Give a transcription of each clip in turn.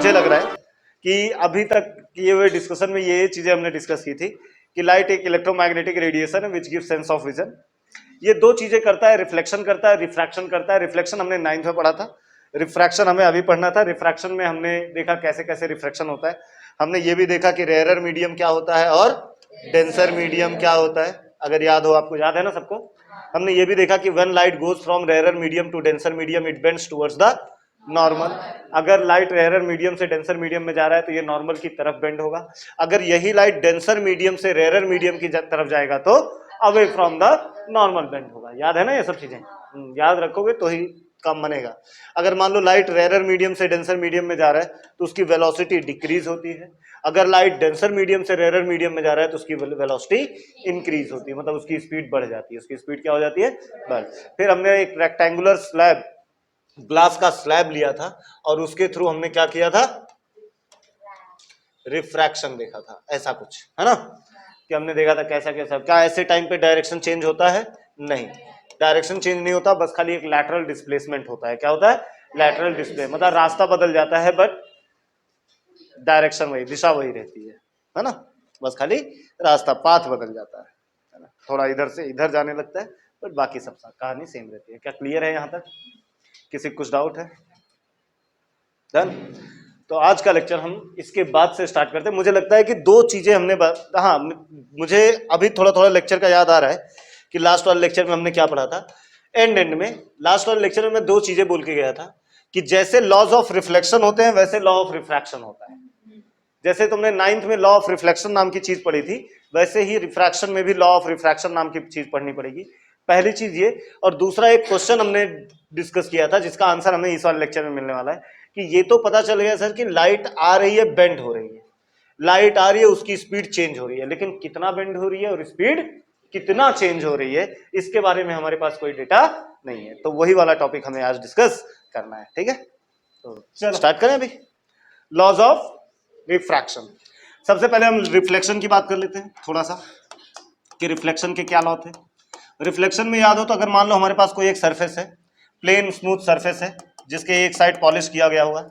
मुझे लग रहा है कि अभी तक किए हुए डिस्कशन में ये चीजें हमने डिस्कस की थी कि लाइट एक इलेक्ट्रोमैग्नेटिक रेडिएशन है which give sense of vision. ये दो चीजें करता है, रिफ्लेक्शन करता है, रिफ्रैक्शन करता है। रिफ्लेक्शन हमने 9th में पढ़ा था, रिफ्रैक्शन हमें अभी पढ़ना था। रिफ्रैक्शन में हमने देखा कैसे कैसे रिफ्रैक्शन होता है। हमने ये भी देखा कि रेयरर मीडियम क्या होता है और डेंसर मीडियम क्या होता है, अगर याद हो आपको, याद है ना सबको। हमने ये भी देखा कि when light goes from rarer medium to denser medium it bends towards the normal. अगर लाइट रेयरर मीडियम से डेंसर मीडियम में जा रहा है तो ये नॉर्मल की तरफ बेंड होगा। अगर यही लाइट डेंसर मीडियम से रेयरर मीडियम की तरफ जाएगा तो away from the normal bend होगा। याद है ना ये सब चीजें, याद रखोगे तो ही काम बनेगा। अगर मान लो लाइट रेयरर मीडियम से डेंसर मीडियम में जा रहा है तो उसकी वेलोसिटी डिक्रीज होती है। अगर लाइट डेंसर मीडियम से रेयरर मीडियम में जा रहा है तो उसकी वेलोसिटी इंक्रीज होती है, मतलब उसकी स्पीड बढ़ जाती है। उसकी स्पीड क्या हो जाती है, बढ़। फिर हमने एक रेक्टेंगुलर स्लैब, ग्लास का स्लैब लिया था और उसके थ्रू हमने क्या किया था, रिफ्रैक्शन देखा था, ऐसा कुछ है ना, कि हमने देखा था कैसा कैसा। क्या ऐसे टाइम पे डायरेक्शन चेंज होता है? नहीं, डायरेक्शन चेंज नहीं होता, बस खाली एक लैटरल डिस्प्लेसमेंट होता है। क्या होता है? लैटरल डिस्प्ले, मतलब रास्ता बदल जाता है बट डायरेक्शन वही, दिशा वही रहती है ना, बस खाली रास्ता, पाथ बदल जाता है ना, थोड़ा इधर से इधर जाने लगता है बट बाकी सब कहानी सेम रहती है। क्या क्लियर है यहाँ तक? किसी कुछ डाउट है? डन। तो आज का लेक्चर हम इसके बाद से स्टार्ट करते हैं। मुझे लगता है कि दो चीजें हमने हाँ, मुझे अभी थोड़ा थोड़ा लेक्चर का याद आ रहा है कि लास्ट वाले लेक्चर में हमने क्या पढ़ा था। एंड में लास्ट वाले लेक्चर में मैं दो चीजें बोल के गया था कि जैसे लॉज ऑफ रिफ्लेक्शन होते हैं वैसे लॉ ऑफ रिफ्रैक्शन होता है। जैसे तुमने 9th में लॉ ऑफ रिफ्लेक्शन नाम की चीज पढ़ी थी, वैसे ही रिफ्रैक्शन में भी लॉ ऑफ रिफ्रैक्शन नाम की चीज पढ़नी पड़ेगी। पहली चीज ये, और दूसरा एक क्वेश्चन हमने डिस्कस किया था जिसका आंसर हमें इस वाले लेक्चर में मिलने वाला है कि ये तो पता चल गया सर कि लाइट आ रही है, बेंड हो रही है, लाइट आ रही है, उसकी स्पीड चेंज हो रही है, लेकिन कितना बेंड हो रही है और स्पीड कितना चेंज हो रही है इसके बारे में हमारे पास कोई डेटा नहीं है। तो वही वाला टॉपिक हमें आज डिस्कस करना है, ठीक है। तो चलो स्टार्ट करें अभी लॉज ऑफ रिफ्रैक्शन। सबसे पहले हम रिफ्लेक्शन की बात कर लेते हैं थोड़ा सा कि रिफ्लेक्शन के क्या लॉ थे। रिफ्लेक्शन में याद हो तो अगर मान लो हमारे पास कोई एक सरफेस है, प्लेन स्मूथ सरफेस है जिसके एक साइड पॉलिश किया गया हुआ है,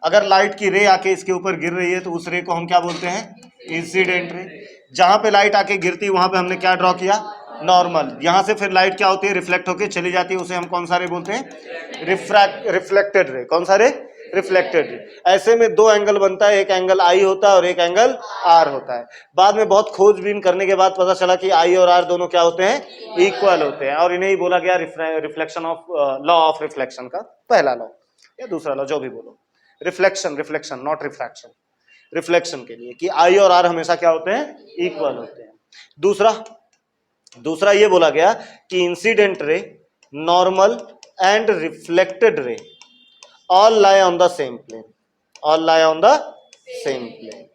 अगर लाइट की रे आके इसके ऊपर गिर रही है तो उस रे को हम क्या बोलते हैं, इंसिडेंट रे। जहां पे लाइट आके गिरती है वहां पे हमने क्या ड्रॉ किया, नॉर्मल। यहां से फिर लाइट क्या होती है, रिफ्लेक्ट होके चली जाती है, उसे हम कौन सा रे बोलते हैं, रिफ्लेक्टेड रे। कौन सा रे, रिफ्लेक्टेड रे। ऐसे में दो एंगल बनता है, एक एंगल आई होता है और एक एंगल आर होता है। बाद में बहुत खोजबीन करने के बाद पता चला कि आई और आर दोनों क्या होते हैं, इक्वल होते हैं, और इन्हें ही बोला गया reflection of law of reflection का पहला लॉ या दूसरा लॉ, जो भी बोलो। Reflection, reflection not refraction, reflection के लिए कि आई और आर हमेशा क्या होते हैं, इक्वल होते हैं। दूसरा ये बोला गया कि incident ray, normal and reflected ray all lie on the same plane, all lie on the same plane।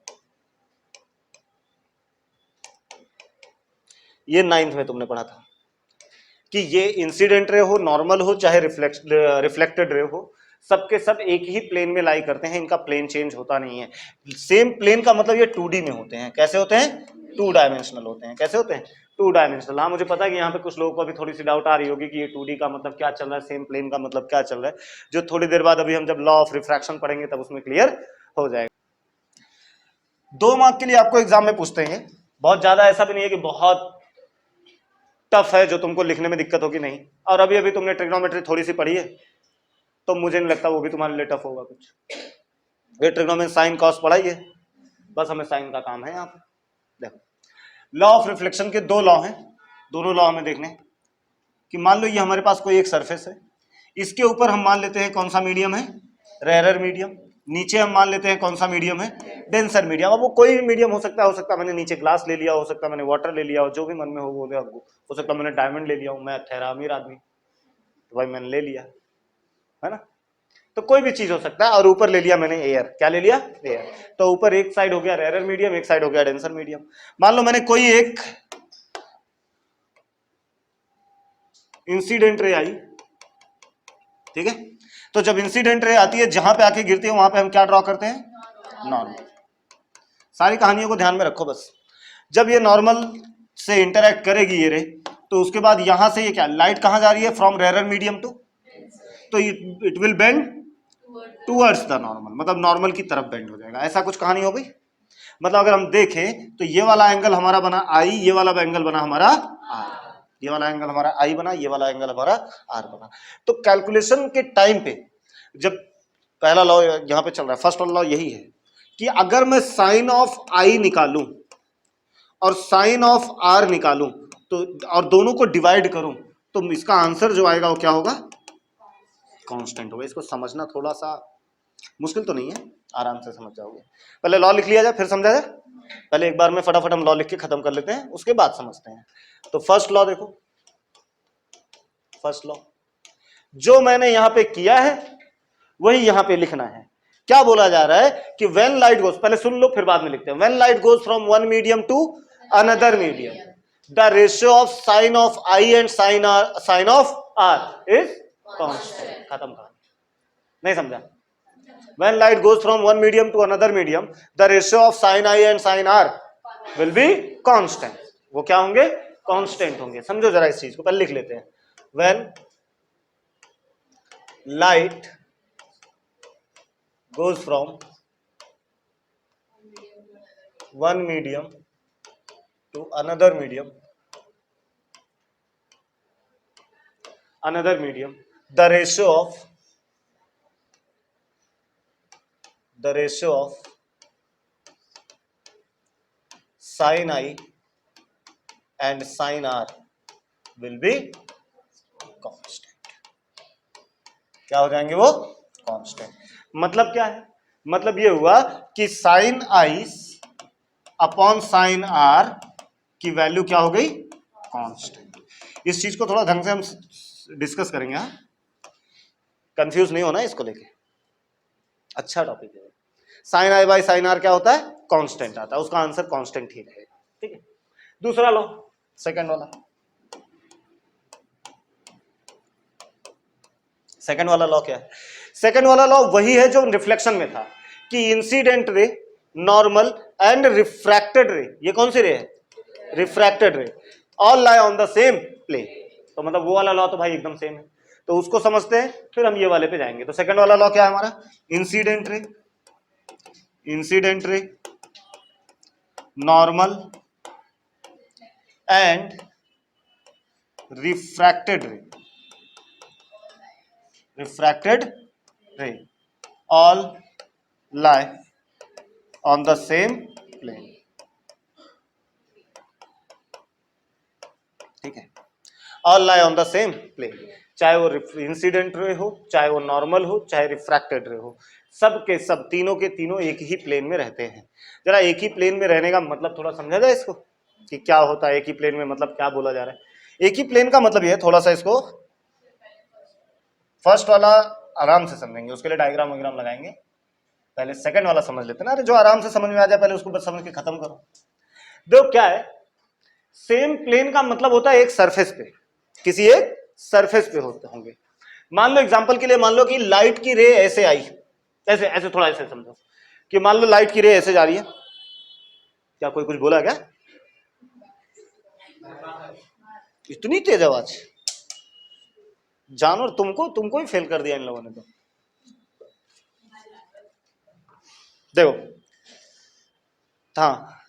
ये 9th में तुमने पढ़ा था कि ये इंसिडेंट रे हो, नॉर्मल हो, चाहे रिफ्लेक्टेड रे हो, सबके सब एक ही प्लेन में लाई करते हैं, इनका प्लेन चेंज होता नहीं है। सेम प्लेन का मतलब ये 2D में होते हैं। कैसे होते हैं, 2 डायमेंशनल होते हैं। कैसे होते हैं, 2 डायमेंशनल। हाँ, मुझे पता है कि यहाँ पे कुछ लोगों को अभी थोड़ी सी डाउट आ रही होगी कि ये 2D का मतलब क्या चल रहा है, सेम प्लेन का मतलब क्या चल रहा है, जो थोड़ी देर बाद अभी हम जब लॉ ऑफ रिफ्रैक्शन पढ़ेंगे तब उसमें क्लियर हो जाएगा। 2 मार्क के लिए आपको एग्जाम में पूछते हैं, बहुत ज्यादा ऐसा भी नहीं है कि बहुत टफ है जो तुमको लिखने में दिक्कत होगी, नहीं। और अभी अभी तुमने ट्रिग्नोमेट्री थोड़ी सी पढ़ी है तो मुझे नहीं लगता वो भी तुम्हारे लिए टफ होगा कुछ। ये ट्रिग्नोमेट्री साइन कॉस पढ़ाई है, बस हमें साइन का काम है यहाँ पे। देखो, लॉ ऑफ रिफ्लेक्शन के 2 लॉ हैं, दोनों लॉ हमें देखने कि मान लो ये हमारे पास कोई एक सरफेस है, इसके ऊपर हम मान लेते हैं कौन सा मीडियम है, रेयरर मीडियम। नीचे हम मान लेते हैं कौन सा मीडियम है, डेंसर मीडियम। अब वो कोई भी मीडियम हो सकता है मैंने नीचे ग्लास ले लिया, हो सकता है मैंने वाटर ले लिया हो, जो भी मन में हो बोले आपको। हो सकता है मैंने डायमंड ले लिया हूँ, मैं ठहरा अमीर आदमी तो भाई मैंने ले लिया, है ना। तो कोई भी चीज हो सकता है। और ऊपर ले लिया मैंने एयर, क्या ले लिया, एयर। तो ऊपर एक साइड हो गया रेयरर मीडियम, एक साइड हो गया डेंसर मीडियम। मान लो मैंने कोई एक इंसिडेंट रे आई, ठीक है। तो जब इंसिडेंट रे आती है, जहां पे आके गिरती है वहां पे हम क्या ड्रॉ करते हैं, नॉर्मल। सारी कहानियों को ध्यान में रखो बस। जब ये नॉर्मल से इंटरैक्ट करेगी ये रे, तो उसके बाद यहां से ये क्या, लाइट कहां जा रही है, फ्रॉम रेयरर मीडियम टू, तो it will bend towards the normal, मतलब नॉर्मल की तरफ बेंड हो जाएगा। ऐसा कुछ कहानी हो गई। मतलब अगर हम देखें तो ये वाला एंगल हमारा बना आई, ये वाला एंगल बना हमारा आर, ये वाला एंगल हमारा आई बना, ये वाला एंगल हमारा आर बना। तो कैलकुलेशन के टाइम पे जब पहला लॉ यहां पे चल रहा है, फर्स्ट वाला लॉ यही है कि अगर मैं साइन ऑफ आई निकालूं और साइन ऑफ आर निकालूं तो और दोनों को डिवाइड करूं तो इसका आंसर जो आएगा वो क्या होगा, कांस्टेंट होगा। इसको समझना थोड़ा सा मुश्किल तो नहीं है, आराम से समझ जाओगे। पहले लॉ लिख लिया जाए फिर समझा जाए। पहले एक बार में फटाफट हम लॉ लिख के खत्म कर लेते हैं, उसके बाद समझते हैं। तो फर्स्ट लॉ देखो, फर्स्ट लॉ जो मैंने यहां पे किया है वही यहां पे लिखना है। क्या बोला जा रहा है कि व्हेन लाइट गोज, पहले सुन लो फिर बाद में लिखते हैं। When light goes from one medium to another medium, the ratio of sine of I and sine of R is constant. खत्म कहानी। नहीं समझा? When light goes from one medium to another medium, the ratio of sin I and sin R will be constant. वो क्या होंगे? Constant होंगे। समझो जरा इस चीज को, पहले लिख लेते हैं। When light goes from one medium to another medium, the ratio of sin I and sin R will be constant. क्या हो जाएंगे वो? कांस्टेंट। मतलब क्या है? मतलब ये हुआ कि sine I upon sine R की वैल्यू क्या हो गई? कांस्टेंट। इस चीज को थोड़ा ढंग से हम डिस्कस करेंगे, कंफ्यूज नहीं होना इसको लेके, अच्छा टॉपिक है। Sine I by sine R क्या होता है? कांस्टेंट आता है, उसका आंसर कांस्टेंट ही रहेगा। ठीक है। दूसरा लॉ, सेकंड वाला लॉ क्या है? सेकंड वाला लॉ वही है जो रिफ्लेक्शन में था कि incident ray, normal and refracted रे, ये कौन सी रे है? Refracted ray, all lie on the same plane. तो मतलब वो वाला लॉ तो भाई एकदम सेम है, तो उसको समझते हैं फिर हम ये वाले पे जाएंगे। तो सेकंड वाला लॉ क्या है हमारा? Incident ray, normal and refracted रे all lie on the same plane। ठीक है, all lie on the same plane, चाहे वो इंसिडेंट रे हो, चाहे वो नॉर्मल हो, चाहे रिफ्रैक्टेड रे हो, सब के सब तीनों के तीनों एक ही प्लेन में रहते हैं। जरा एक ही प्लेन में रहने का मतलब थोड़ा समझा जाए इसको कि क्या होता है एक ही प्लेन में, मतलब क्या बोला जा रहा है। एक ही प्लेन का मतलब ये है, थोड़ा सा इसको फर्स्ट वाला आराम से समझेंगे, उसके लिए डायग्राम वगैरह लगाएंगे। पहले सेकंड वाला समझ लेते हैं ना, अरे जो आराम से समझ में आ जाए पहले उसको बस समझ के खत्म करो। देखो क्या है, सेम प्लेन का मतलब होता है एक सरफेस पे, किसी एक सरफेस पे होते होंगे। मान लो एग्जांपल के लिए, मान लो कि लाइट की रे ऐसे आई, ऐसे ऐसे थोड़ा ऐसे समझो कि मान लो लाइट की रे ऐसे जा रही है। क्या कोई कुछ बोला क्या? इतनी तेज आवाज, जानवर तुमको ही फेल कर दिया इन लोगों ने। तो देखो, हाँ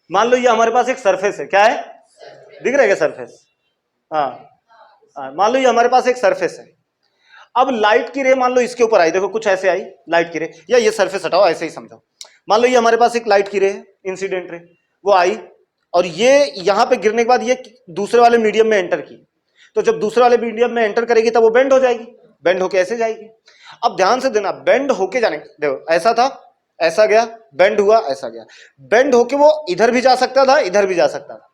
मान लो ये हमारे पास एक सरफेस है, क्या है? दिख रहा है क्या सरफेस? हाँ, मान लो ये हमारे पास एक सरफेस है। अब लाइट की रे मान लो इसके ऊपर आई, देखो कुछ ऐसे आई लाइट की रे, या ये सरफेस हटाओ ऐसे ही समझो। मान लो ये हमारे पास एक लाइट की रे है, इंसिडेंट रे, वो आई और ये यहां पे गिरने के बाद ये दूसरे वाले मीडियम में एंटर की। तो जब दूसरे वाले मीडियम में एंटर करेगी तब वो बेंड हो जाएगी, बेंड होके ऐसे जाएगी। अब ध्यान से देना, बेंड होके जाने, देखो ऐसा था, ऐसा गया, बेंड हुआ, ऐसा गया। बेंड होके वो इधर भी जा सकता था, इधर भी जा सकता था,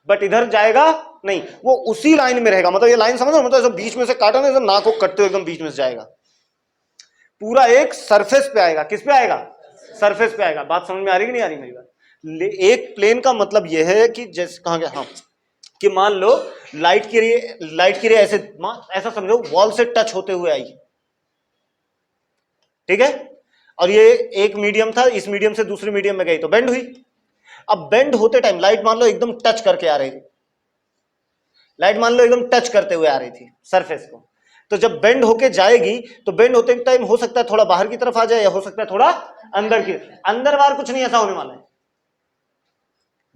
बट इधर जाएगा नहीं, वो उसी लाइन में रहेगा। मतलब ये लाइन समझो, मतलब बीच में से काटा ना, नाक को कटते हुए एकदम बीच में से जाएगा, पूरा एक सरफेस पे आएगा। किस पे आएगा? सरफेस पे आएगा। बात समझ में आ रही कि नहीं आ रही मेरी बात? एक प्लेन का मतलब यह है कि जैसे कहा गया, हाँ, कि मान लो लाइट की रे ऐसे, ऐसा समझो वॉल से टच होते हुए आई, ठीक है, और ये एक मीडियम था, इस मीडियम से दूसरे मीडियम में गई तो बेंड हुई। अब बेंड होते टाइम लाइट मान लो एकदम टच करके आ रही थी, लाइट मान लो एकदम टच करते हुए आ रही थी सरफेस को, तो जब बेंड होके जाएगी तो बेंड होते टाइम हो सकता है थोड़ा बाहर की तरफ आ जाए या हो सकता है थोड़ा अंदर की, अंदर बाहर कुछ नहीं ऐसा होने वाला है,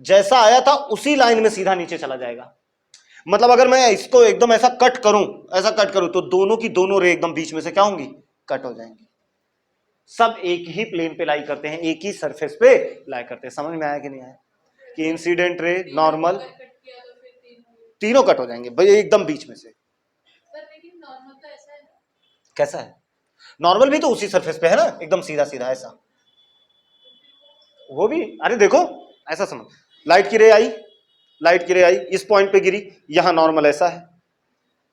जैसा आया था उसी लाइन में सीधा नीचे चला जाएगा। मतलब अगर मैं इसको एकदम ऐसा कट करूं तो दोनों की दोनों रे एकदम बीच में से क्या होंगी, कट हो जाएंगी। सब एक ही प्लेन पे लाई करते हैं, एक ही सरफेस पे लाई करते हैं। समझ में आया कि नहीं आया कि इंसिडेंट रे, नॉर्मल, तीनों कट हो जाएंगे भाई एकदम बीच में से। कैसा है, नॉर्मल भी तो उसी सरफेस पे है ना, एकदम सीधा सीधा ऐसा, वो भी, अरे देखो ऐसा समझ, लाइट की रे आई, इस पॉइंट पे गिरी, यहां नॉर्मल ऐसा है,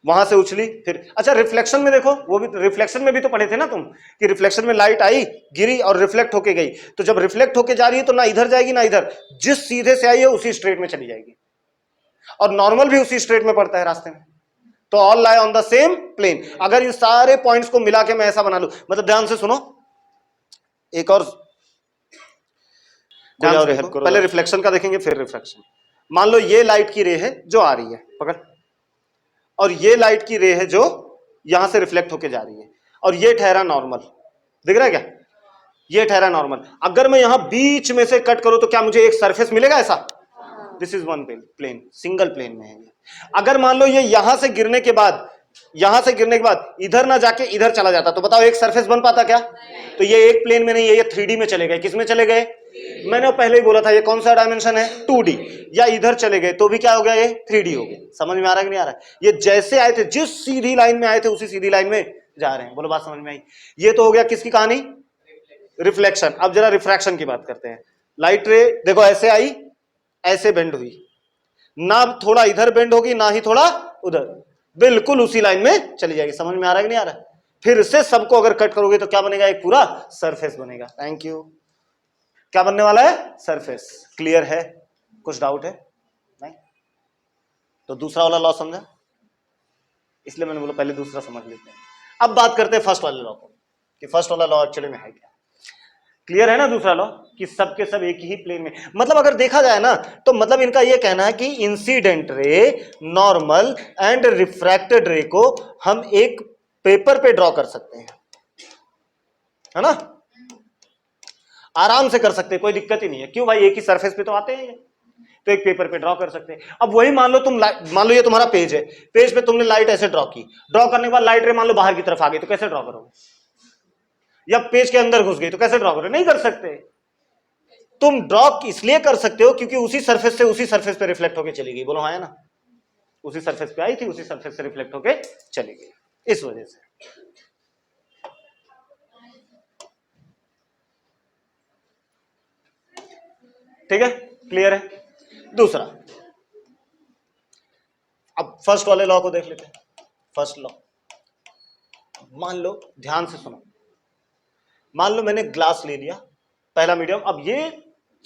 वहां से उछली फिर, अच्छा रिफ्लेक्शन में देखो, वो भी रिफ्लेक्शन में भी तो पढ़े थे ना तुम कि रिफ्लेक्शन में लाइट आई, गिरी और रिफ्लेक्ट होके गई, तो जब रिफ्लेक्ट होके जा रही है तो ना इधर जाएगी ना इधर, जिस सीधे से आई है उसी स्ट्रेट में चली जाएगी, और नॉर्मल भी उसी स्ट्रेट में पड़ता है रास्ते में, तो all lie on the same plane. अगर इन सारे पॉइंट्स को मिला के मैं ऐसा बना लूं, मतलब ध्यान से सुनो, एक और पहले रिफ्लेक्शन का देखेंगे फिर रिफ्रैक्शन। मान लो ये लाइट की रे है जो आ रही है, पकड़, और ये लाइट की रे है जो यहां से रिफ्लेक्ट होके जा रही है, और ये ठहरा नॉर्मल, दिख रहा है क्या, ये ठहरा नॉर्मल। अगर मैं यहां बीच में से कट करूं तो क्या मुझे एक सरफेस मिलेगा ऐसा, this is one plane, single plane में है ये। अगर मान लो ये यहां से गिरने के बाद इधर ना जाके इधर चला जाता तो बताओ एक सरफेस बन पाता क्या, तो ये एक प्लेन में नहीं है, ये 3D में चले गए, किस में चले गए, मैंने पहले ही बोला था ये कौन सा डायमेंशन है, 2D, या इधर चले गए तो भी क्या हो गया, ये 3D हो गया। समझ में आ रहा है कि नहीं आ रहा है, ये जैसे आए थे जिस सीधी लाइन में आए थे उसी सीधी लाइन में जा रहे हैं, बोलो बात समझ में आई। ये तो हो गया किसकी कहानी, रिफ्लेक्शन। अब जरा रिफ्रैक्शन की बात करते हैं। लाइट रे देखो ऐसे आई, ऐसे बेंड हुई, ना थोड़ा इधर बेंड होगी ना ही थोड़ा उधर, बिल्कुल उसी लाइन में चली जाएगी। समझ में आ रहा है कि नहीं आ रहा है, फिर से सबको अगर कट करोगे तो क्या बनेगा, एक पूरा सरफेस बनेगा। थैंक यू, क्या बनने वाला है, सरफेस। क्लियर है, कुछ डाउट है नहीं, तो दूसरा वाला लॉ समझा, इसलिए मैंने बोला पहले दूसरा समझ लेते हैं। अब बात करते हैं फर्स्ट वाले लॉ को, कि फर्स्ट वाला लॉ एक्चुअली में है क्या। क्लियर है ना दूसरा लॉ, कि सब के सब एक ही प्लेन में, मतलब अगर देखा जाए ना तो मतलब इनका यह कहना है कि incident ray, normal and refracted रे को हम एक पेपर पे ड्रॉ कर सकते हैं, है ना, आराम से कर सकते हैं, कोई दिक्कत ही नहीं है। क्यों भाई, एक ही सरफेस पे तो आते हैं, तो एक पेपर पे ड्रॉ कर सकते हैं। अब वही मान लो ये तुम्हारा पेज है, पेज पे तुमने लाइट ऐसे ड्रॉ की, ड्रॉ करने के बाद लाइट रे मान लो बाहर की तरफ आ गई तो कैसे ड्रॉ करोगे, या पेज के अंदर घुस गई तो कैसे ड्रॉ करोगे, नहीं कर सकते। तुम ड्रॉ इसलिए कर सकते हो क्योंकि उसी सरफेस से उसी सरफेस पे रिफ्लेक्ट होकर चली गई, बोलो हाँ है ना, उसी सरफेस पे आई थी उसी सरफेस से रिफ्लेक्ट होकर चली गई, इस वजह से। ठीक है, क्लियर है। दूसरा, अब फर्स्ट वाले लॉ को देख लेते हैं। फर्स्ट लॉ, मान लो, ध्यान से सुनो, मान लो मैंने ग्लास ले लिया, पहला मीडियम। अब ये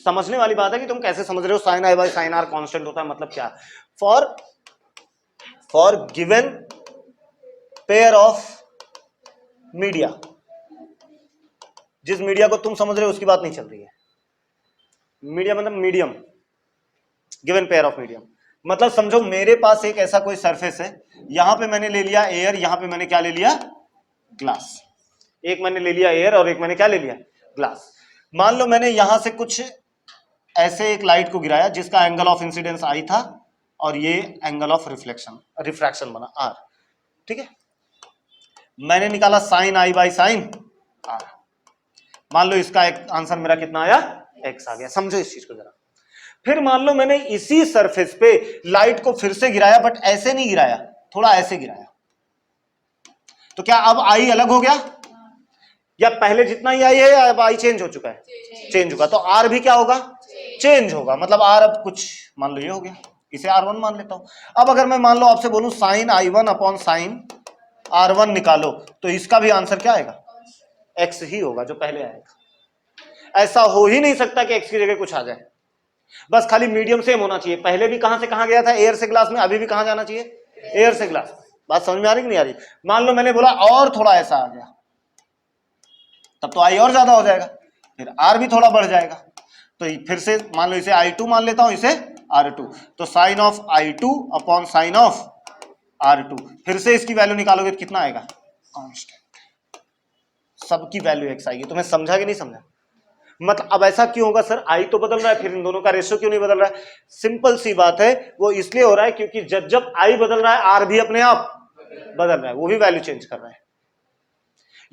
समझने वाली बात है कि तुम कैसे समझ रहे हो, sine I by sine R constant होता है, मतलब क्या, for given pair of media, जिस मीडिया को तुम समझ रहे हो उसकी बात नहीं चल रही है, मीडिया मतलब medium, given pair of medium, मतलब समझो मेरे पास एक ऐसा कोई सरफेस है, यहां पे मैंने ले लिया एयर, यहां पे मैंने क्या ले लिया, ग्लास। एक मैंने ले लिया एयर और एक मैंने क्या ले लिया, ग्लास। मान लो मैंने यहां से कुछ ऐसे एक लाइट को गिराया जिसका एंगल ऑफ इंसिडेंस आई था, और ये एंगल ऑफ रिफ्रैक्शन बना आर, ठीक है। मैंने निकाला sine I by sine R, मान लो इसका एक आंसर मेरा कितना आया, एक्स आ गया। समझो इस चीज को जरा। फिर मान लो मैंने इसी सरफेस पे लाइट को फिर से गिराया, बट ऐसे नहीं गिराया, थोड़ा ऐसे गिराया, तो क्या अब आई अलग हो गया, या पहले जितना ही आई है अब आई चेंज हो चुका है, चेंज होगा, तो आर भी क्या होगा, चेंज होगा। मतलब आर अब कुछ मान लो ये हो गया, इसे R1 मान लेता हूं। अब अगर मैं मान लो आपसे बोलूं sign I1 upon sine R1 निकालो, तो इसका भी आंसर क्या आएगा, एक्स ही होगा जो पहले आएगा। ऐसा हो ही नहीं सकता कि एक्स की जगह कुछ आ जाए, बस खाली मीडियम सेम होना चाहिए। पहले भी कहां से कहां गया था, एयर से ग्लास में, अभी भी कहां जाना चाहिए, एयर से ग्लास। बात समझ में आ रही कि नहीं आ रही। मान लो मैंने बोला और थोड़ा ऐसा आ गया, तब तो आई और ज्यादा हो जाएगा, फिर आर भी थोड़ा बढ़ जाएगा, तो फिर से मान लो इसे I2 मान लेता हूं, इसे R2, तो sine of I2 upon sine of R2, फिर से इसकी वैल्यू निकालोगे तो कितना आएगा, कांस्टेंट। सबकी वैल्यू x आएगी। तुम्हें समझा कि नहीं समझा? मतलब अब ऐसा क्यों होगा सर, आई तो बदल रहा है, फिर इन दोनों का रेशियो क्यों नहीं बदल रहा है? सिंपल सी बात है, वो इसलिए हो रहा है क्योंकि जब जब आई बदल रहा है आर भी अपने आप बदल रहा है, वो भी वैल्यू चेंज कर रहा है।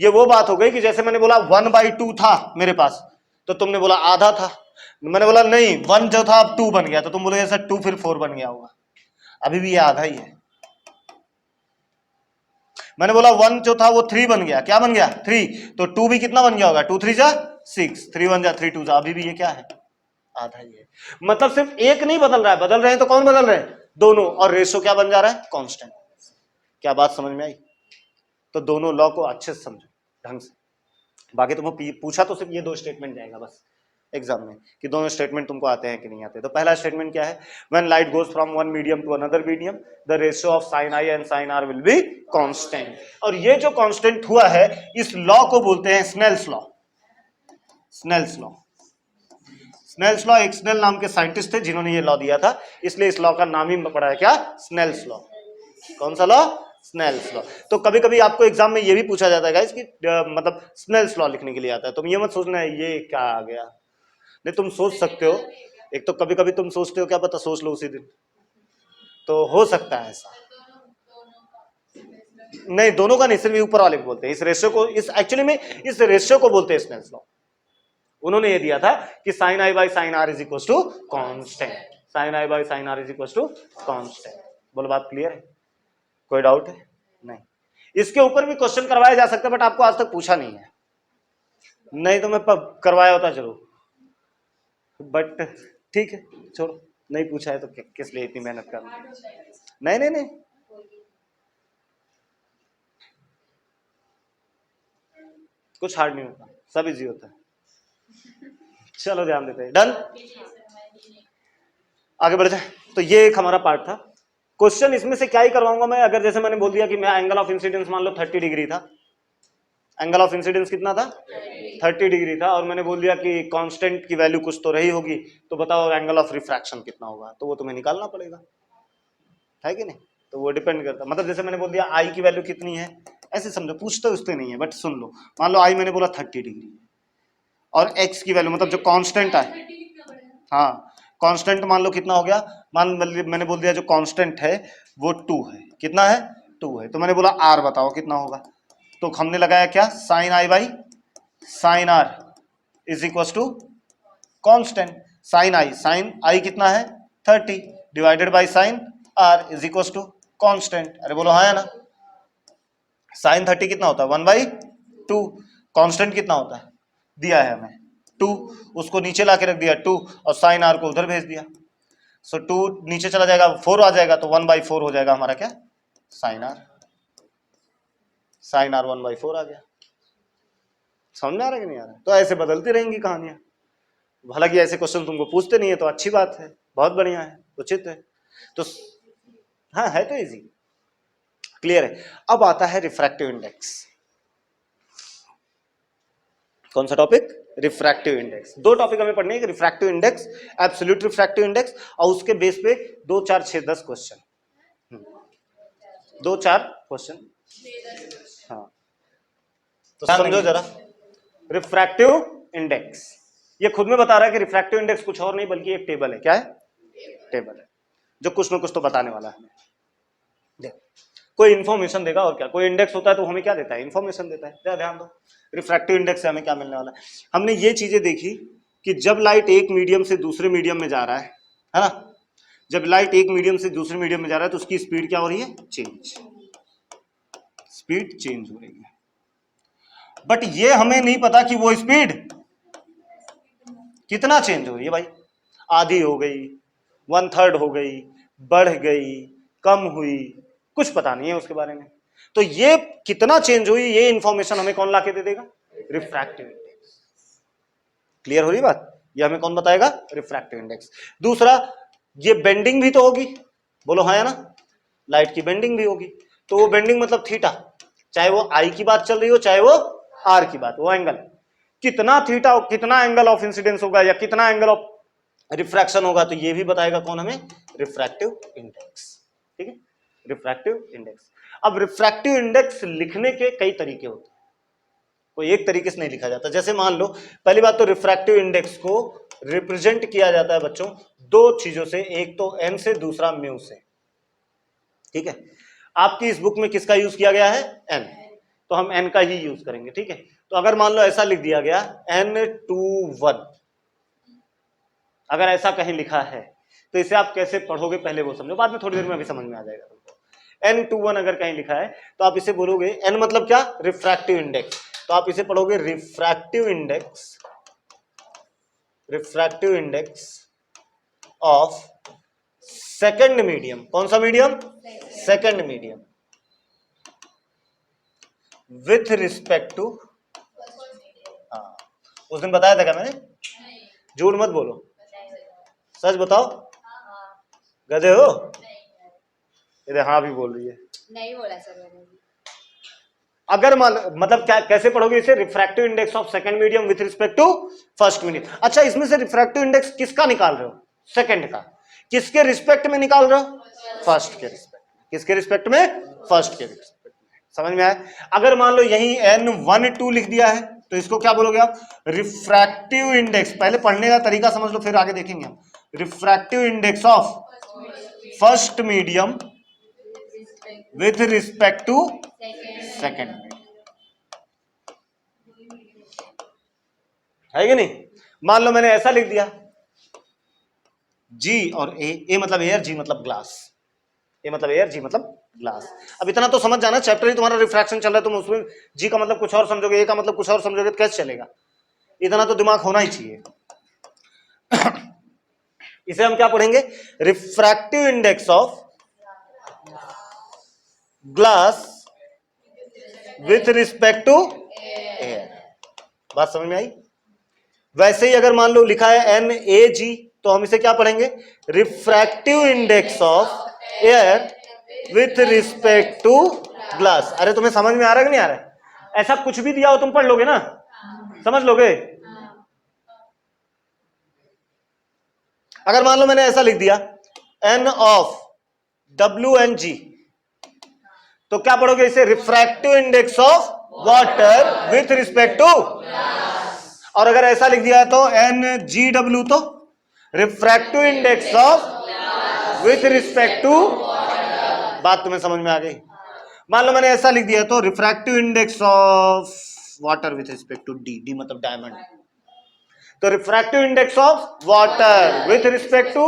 ये वो बात हो गई कि जैसे मैंने बोला 1/2 था मेरे पास, तो तुमने बोला आधा था, मैंने बोला नहीं 1 जो था अब 2 बन गया, तो तुम बोलोगे सर 2 फिर 4 बन गया होगा, अभी भी ये आधा ही है। मैंने बोला 1 जो था वो 3 बन गया, क्या बन गया 3, तो 2 भी कितना बन गया होगा, 2 3 जा 6, 3 1 जा 3 2 जा, अभी भी ये क्या है, आधा ही है। मतलब सिर्फ एक नहीं बदल रहा है, बदल रहे हैं तो कौन बदल रहे हैं, दोनों, और रेशियो क्या बन जा रहा है, कांस्टेंट। क्या बात समझ में आई? तो दोनों लॉ को अच्छे से समझो ढंग से। बाकी तुमको पूछा तो सिर्फ ये 2 स्टेटमेंट जाएगा बस एग्जाम में, कि दोनों स्टेटमेंट तुमको आते हैं कि नहीं आते। तो पहला स्टेटमेंट क्या है, when light goes from one medium to another medium the ratio of sine I and sine R will be constant. और ये जो कांस्टेंट हुआ है इस लॉ को बोलते हैं Snell's law. Snell's law, Snell's law, एक स्नेल नाम के साइंटिस्ट थे जिन्होंने ये लॉ दिया था, इसलिए इस लॉ का नाम ही पड़ा है क्या, स्नेल्स लॉ। कौन सा लॉ, स्नेल्स लॉ। तो कभी कभी आपको एग्जाम में ये भी पूछा जाता है गाइस कि मतलब स्नेल्स लॉ लिखने के लिए आता है, तुम ये मत सोचना है ये क्या आ गया, नहीं तुम सोच सकते हो, एक तो कभी कभी तुम सोचते हो क्या पता सोच लो उसी दिन, तो हो सकता है ऐसा। नहीं दोनों का नहीं, सिर्फ ऊपर वाले को बोलते हैं, इस रेशियो को, इस एक्चुअली में इस रेशियो को बोलते हैं स्नेल्स लॉ। उन्होंने ये दिया था कि sine I by sine are is equal to constant, sine I by sine are is equal to constant. बोलो बात क्लियर है, कोई डाउट है? नहीं। इसके ऊपर भी क्वेश्चन करवाया जा सकता है बट आपको आज तक पूछा नहीं है, नहीं तो मैं करवाया होता जरूर, बट ठीक है छोड़ो, नहीं पूछा है तो किस लिए इतनी मेहनत करना। नहीं नहीं नहीं, कुछ हार्ड नहीं होता, सब इजी होता है। चलो ध्यान देते हैं, डन, आगे बढ़ जाए। तो ये एक हमारा पार्ट था। क्वेश्चन इसमें से क्या ही करवाऊंगा मैं, अगर जैसे मैंने बोल दिया कि मैं एंगल ऑफ इंसिडेंस मान लो 30 डिग्री था, एंगल ऑफ इंसिडेंस कितना था 30 डिग्री था, और मैंने बोल दिया कि कांस्टेंट की वैल्यू कुछ तो रही होगी, तो बताओ एंगल ऑफ रिफ्रैक्शन कितना होगा, तो वो तुम्हें निकालना पड़ेगा, है कि नहीं? तो वो डिपेंड करता, मतलब जैसे मैंने बोल दिया आई की वैल्यू कितनी है, ऐसे समझो, पूछते उसते नहीं है बट सुन लो, मान लो आई मैंने बोला 30 डिग्री और एक्स की वैल्यू मतलब जो कांस्टेंट है, हाँ कांस्टेंट मान लो कितना हो गया, मैंने बोल दिया जो कांस्टेंट है वो 2 है, कितना है 2 है, तो मैंने बोला आर बताओ कितना होगा, तो हमने लगाया क्या, sine I by sine are is equal to constant, sine i कितना है 30 divided by sine are is equal to constant. अरे बोलो हाँ या ना, साइन 30 कितना होता है 1/2, कांस्टेंट कितना होता है दिया है हमें 2, उसको नीचे ला के रख दिया 2 और साइन आर को उधर भेज दिया, सो 2 नीचे चला जाएगा 4 आ जाएगा, तो 1/4 हो जाएगा हमारा क्या, साइन आर 1/4 आ गया। समझ में आ रहा है कि नहीं आ रहा है? तो ऐसे बदलती रहेंगी कहानियां, हालांकि ऐसे क्वेश्चन तुमको पूछते नहीं है तो अच्छी बात है, बहुत बढ़िया है, उचित है। तो हाँ है तो इजी, क्लियर है। अब आता है रिफ्रैक्टिव इंडेक्स। कौन सा टॉपिक, रिफ्रैक्टिव इंडेक्स। 2 टॉपिक हमें पढ़ने हैं, refractive index, absolute refractive index, और उसके बेस पे 2 4 6 10 क्वेश्चन, 2 4 क्वेश्चन, हाँ तो समझो जरा। रिफ्रैक्टिव इंडेक्स ये खुद में बता रहा है कि रिफ्रैक्टिव इंडेक्स कुछ और नहीं बल्कि एक टेबल है, क्या है, टेबल है जो कुछ ना कुछ तो बताने वाला है हमें। देख कोई इंफॉर्मेशन देगा और क्या, कोई इंडेक्स होता है तो हमें क्या देता है, इंफॉर्मेशन देता है, ध्यान दो। रिफ्रैक्टिव इंडेक्स से हमें क्या मिलने वाला है, हमने ये चीजें देखी कि जब लाइट एक मीडियम से दूसरे मीडियम में जा रहा है ना, जब लाइट एक मीडियम से दूसरे मीडियम में जा रहा है तो उसकी स्पीड क्या हो रही है, चेंज, स्पीड चेंज हो रही है, बट ये हमें नहीं पता कि वो स्पीड कितना चेंज हो रही है भाई, आधी हो गई, 1/3 हो गई, बढ़ गई, कम हुई, कुछ पता नहीं है उसके बारे में। तो ये कितना चेंज हुई ये इंफॉर्मेशन हमें कौन लाके दे देगा, रिफ्रैक्टिव इंडेक्स। क्लियर हो रही बात, ये हमें कौन बताएगा, रिफ्रैक्टिव इंडेक्स। दूसरा ये बेंडिंग भी तो होगी, बोलो हाँ या ना, लाइट की बेंडिंग भी होगी, तो वो बेंडिंग मतलब थीटा, चाहे वो आई की बात चल रही हो चाहे वो आर की बात, वो एंगल कितना थीटा, कितना एंगल ऑफ इंसिडेंस होगा या कितना एंगल ऑफ रिफ्रैक्शन होगा, तो ये भी बताएगा कौन हमें, रिफ्रैक्टिव इंडेक्स। ठीक है, रिफ्रैक्टिव इंडेक्स। अब रिफ्रैक्टिव इंडेक्स लिखने के कई तरीके होते हैं, कोई एक तरीके से नहीं लिखा जाता। जैसे मान लो, पहली बात तो रिफ्रैक्टिव इंडेक्स को रिप्रेजेंट किया जाता है बच्चों दो चीजों से, एक तो एन से, दूसरा म्यू से। ठीक है, आपकी इस बुक में किसका यूज किया गया है? एन, तो हम एन का ही यूज करेंगे। ठीक है, तो अगर मान लो ऐसा लिख दिया गया N21, अगर ऐसा कहीं लिखा है तो इसे आप कैसे पढ़ोगे पहले वो समझो, बाद में थोड़ी देर में अभी समझ में आ जाएगा तुमको। N21 अगर कहीं लिखा है तो आप इसे बोलोगे, N मतलब क्या? रिफ्रैक्टिव इंडेक्स, तो आप इसे पढ़ोगे refractive index, refractive index of second medium. कौन सा medium? Second medium, with respect to, हाँ उस दिन बताया था क्या मैंने? झूठ मत बोलो, सच बताओ, गधे हो? इधर हाँ भी बोल रही है। नहीं बोला सर मैंने। अगर मतलब क्या, कैसे पढ़ोगे इसे? Refractive index of second medium with respect to first medium. अच्छा, इसमें से रिफ्रैक्टिव इंडेक्स किसका निकाल रहे हो? सेकंड का। किसके रिस्पेक्ट में निकाल रहे हो? फर्स्ट के रिस्पेक्ट में। किसके रिस्पेक्ट में? फर्स्ट के रिस्पेक्ट में। समझ में आया? अगर मान लो यही N12 लिख दिया है तो इसको क्या बोलोगे आप? Refractive index. पहले पढ़ने का तरीका समझ लो, फिर आगे देखेंगे हम। Refractive index of first medium with respect to second medium, है कि नहीं? मान लो मैंने ऐसा लिख दिया, G और A मतलब एयर, G मतलब ग्लास, A मतलब एयर, G मतलब ग्लास। अब इतना तो समझ जाना, चैप्टर ही तुम्हारा रिफ्रैक्शन चल रहा है, तुम उसमें G का मतलब कुछ और समझोगे, A का मतलब कुछ और समझोगे, तो कैसे चलेगा? इतना तो दिमाग होना ही चाहिए। इसे हम क्या पढ़ेंगे? Refractive index of glass with respect to air. बात समझ में आई? वैसे ही अगर मान लो लिखा है NaG तो हम इसे क्या पढ़ेंगे? Refractive index of air with respect to glass. अरे तुम्हें समझ में आ रहा है कि नहीं आ रहा है? ऐसा कुछ भी दिया हो तुम पढ़ लोगे ना, समझ लोगे? अगर मान लो मैंने ऐसा लिख दिया N ऑफ WNG तो क्या पढ़ोगे इसे? Refractive index of water with respect to. और अगर ऐसा लिख दिया है तो NGW तो refractive index of with respect to. बात तुम्हें समझ में आ गई? मान लो मैंने ऐसा लिख दिया तो refractive index of water with respect to D, D मतलब डायमंड, तो refractive index of water with respect to,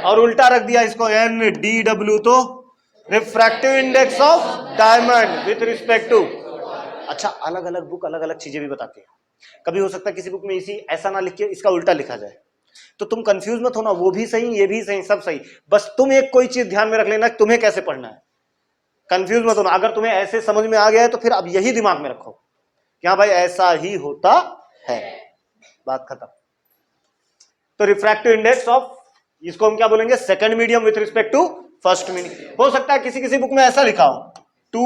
और उल्टा रख दिया इसको NDW तो refractive index of diamond with respect to. अच्छा, अलग अलग बुक अलग अलग चीजें भी बताती है। कभी हो सकता है किसी बुक में इसी ऐसा ना लिख के इसका उल्टा लिखा जाए, तो तुम कंफ्यूज मत होना, वो भी सही ये भी सही, सब सही, बस तुम एक कोई चीज ध्यान में रख लेना, तुम्हें कैसे पढ़ना है। कंफ्यूज मत होना। अगर तुम्हें ऐसे समझ में आ गया है तो फिर अब यही दिमाग में रखो कि हाँ भाई ऐसा ही होता है, बात खत्म। तो रिफ्रैक्टिव इंडेक्स ऑफ, इसको हम क्या बोलेंगे? Second medium with respect to first medium. हो सकता है किसी किसी बुक में ऐसा लिखा हो 2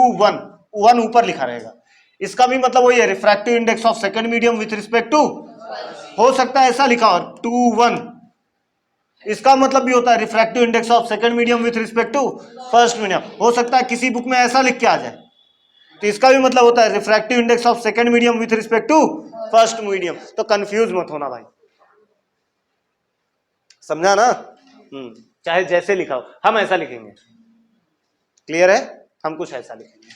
1 ऊपर लिखा रहेगा, इसका भी मतलब वही है, refractive index of second medium with respect to. हो सकता है ऐसा लिखा हो 2 1, इसका मतलब भी होता है refractive index of second medium with respect to first medium. हो सकता है किसी बुक में ऐसा लिख के आ जाए तो इसका भी मतलब होता है refractive index of second medium with respect to first medium. तो कंफ्यूज मत होना भाई, समझा ना? चाहे जैसे लिखा हो, हम ऐसा लिखेंगे, क्लियर है? हम कुछ ऐसा लिखेंगे।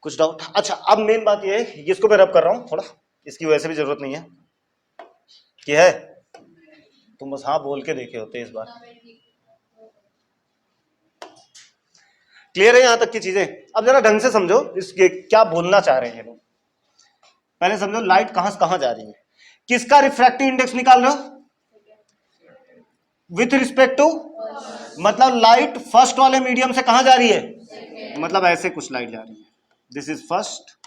कुछ डाउट? अच्छा, अब मेन बात ये है, इसको मैं रब कर रहा हूं थोड़ा, इसकी वैसे भी जरूरत नहीं है कि है, तुम बस हाँ बोल के देखे होते इस बार। क्लियर है यहां तक की चीजें? अब जरा ढंग से समझो इसके क्या बोलना चाह रहे हैं लोग। पहले समझो लाइट कहां से कहां जा रही है, किसका रिफ्रैक्टिव इंडेक्स निकाल रहे हो? विथ रिस्पेक्ट टू, मतलब लाइट फर्स्ट वाले मीडियम से कहां जा रही है? मतलब ऐसे कुछ लाइट जा रही है, this is first,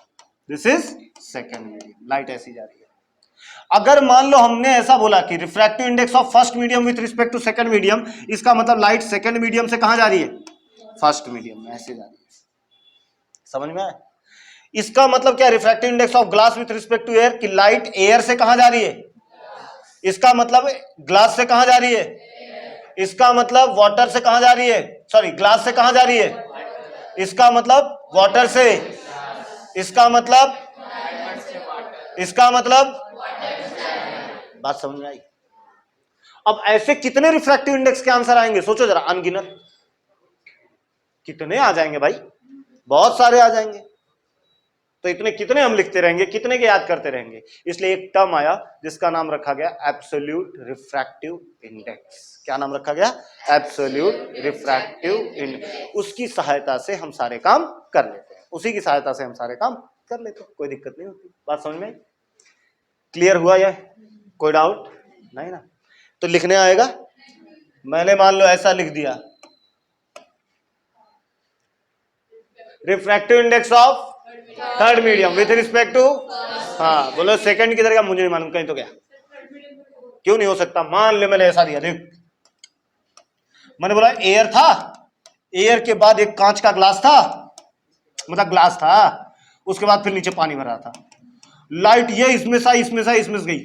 this is second medium, light ऐसी जा रही है। अगर मान लो हमने ऐसा बोला कि refractive index of first medium with respect to second medium, इसका मतलब लाइट सेकंड मीडियम से कहां जा रही है? फर्स्ट मीडियम में, ऐसे जा रही है। समझ में आया? इसका मतलब क्या? Refractive index of glass with respect to air, कि लाइट एयर से कहां जा रही है? इसका मतलब ग्लास से कहां जा रही है? इसका मतलब वाटर से कहां जा रही है? सॉरी ग्लास से कहां जा रही है, इसका मतलब वाटर से, इसका मतलब, इसका मतलब, बात समझ में आई? अब ऐसे कितने रिफ्रैक्टिव इंडेक्स के आंसर आएंगे, सोचो जरा, अनगिनत कितने आ जाएंगे भाई, बहुत सारे आ जाएंगे। तो इतने कितने हम लिखते रहेंगे, कितने के याद करते रहेंगे? इसलिए एक टर्म आया जिसका नाम रखा गया एब्सोल्यूट रिफ्रैक्टिव इंडेक्स। क्या नाम रखा गया? Absolute refractive index. उसकी सहायता से हम सारे काम कर लेते हैं, उसी की सहायता से हम सारे काम कर लेते हैं, कोई दिक्कत नहीं होती। बात समझ में? क्लियर हुआ यह? कोई डाउट नहीं ना? तो लिखने आएगा, मैंने मान लो ऐसा लिख दिया, refractive index of third medium with respect to, हाँ बोलो सेकंड किधर गया, मुझे नहीं मालूम, कहीं तो गया, क्यों नहीं हो सकता? मान ले मैंने ऐसा दिया, देख मैंने बोला एयर था, एयर के बाद एक कांच का ग्लास था, मतलब ग्लास था, उसके बाद फिर नीचे पानी भरा था, लाइट ये इसमें से आई, इसमें से आई, इसमें से गई,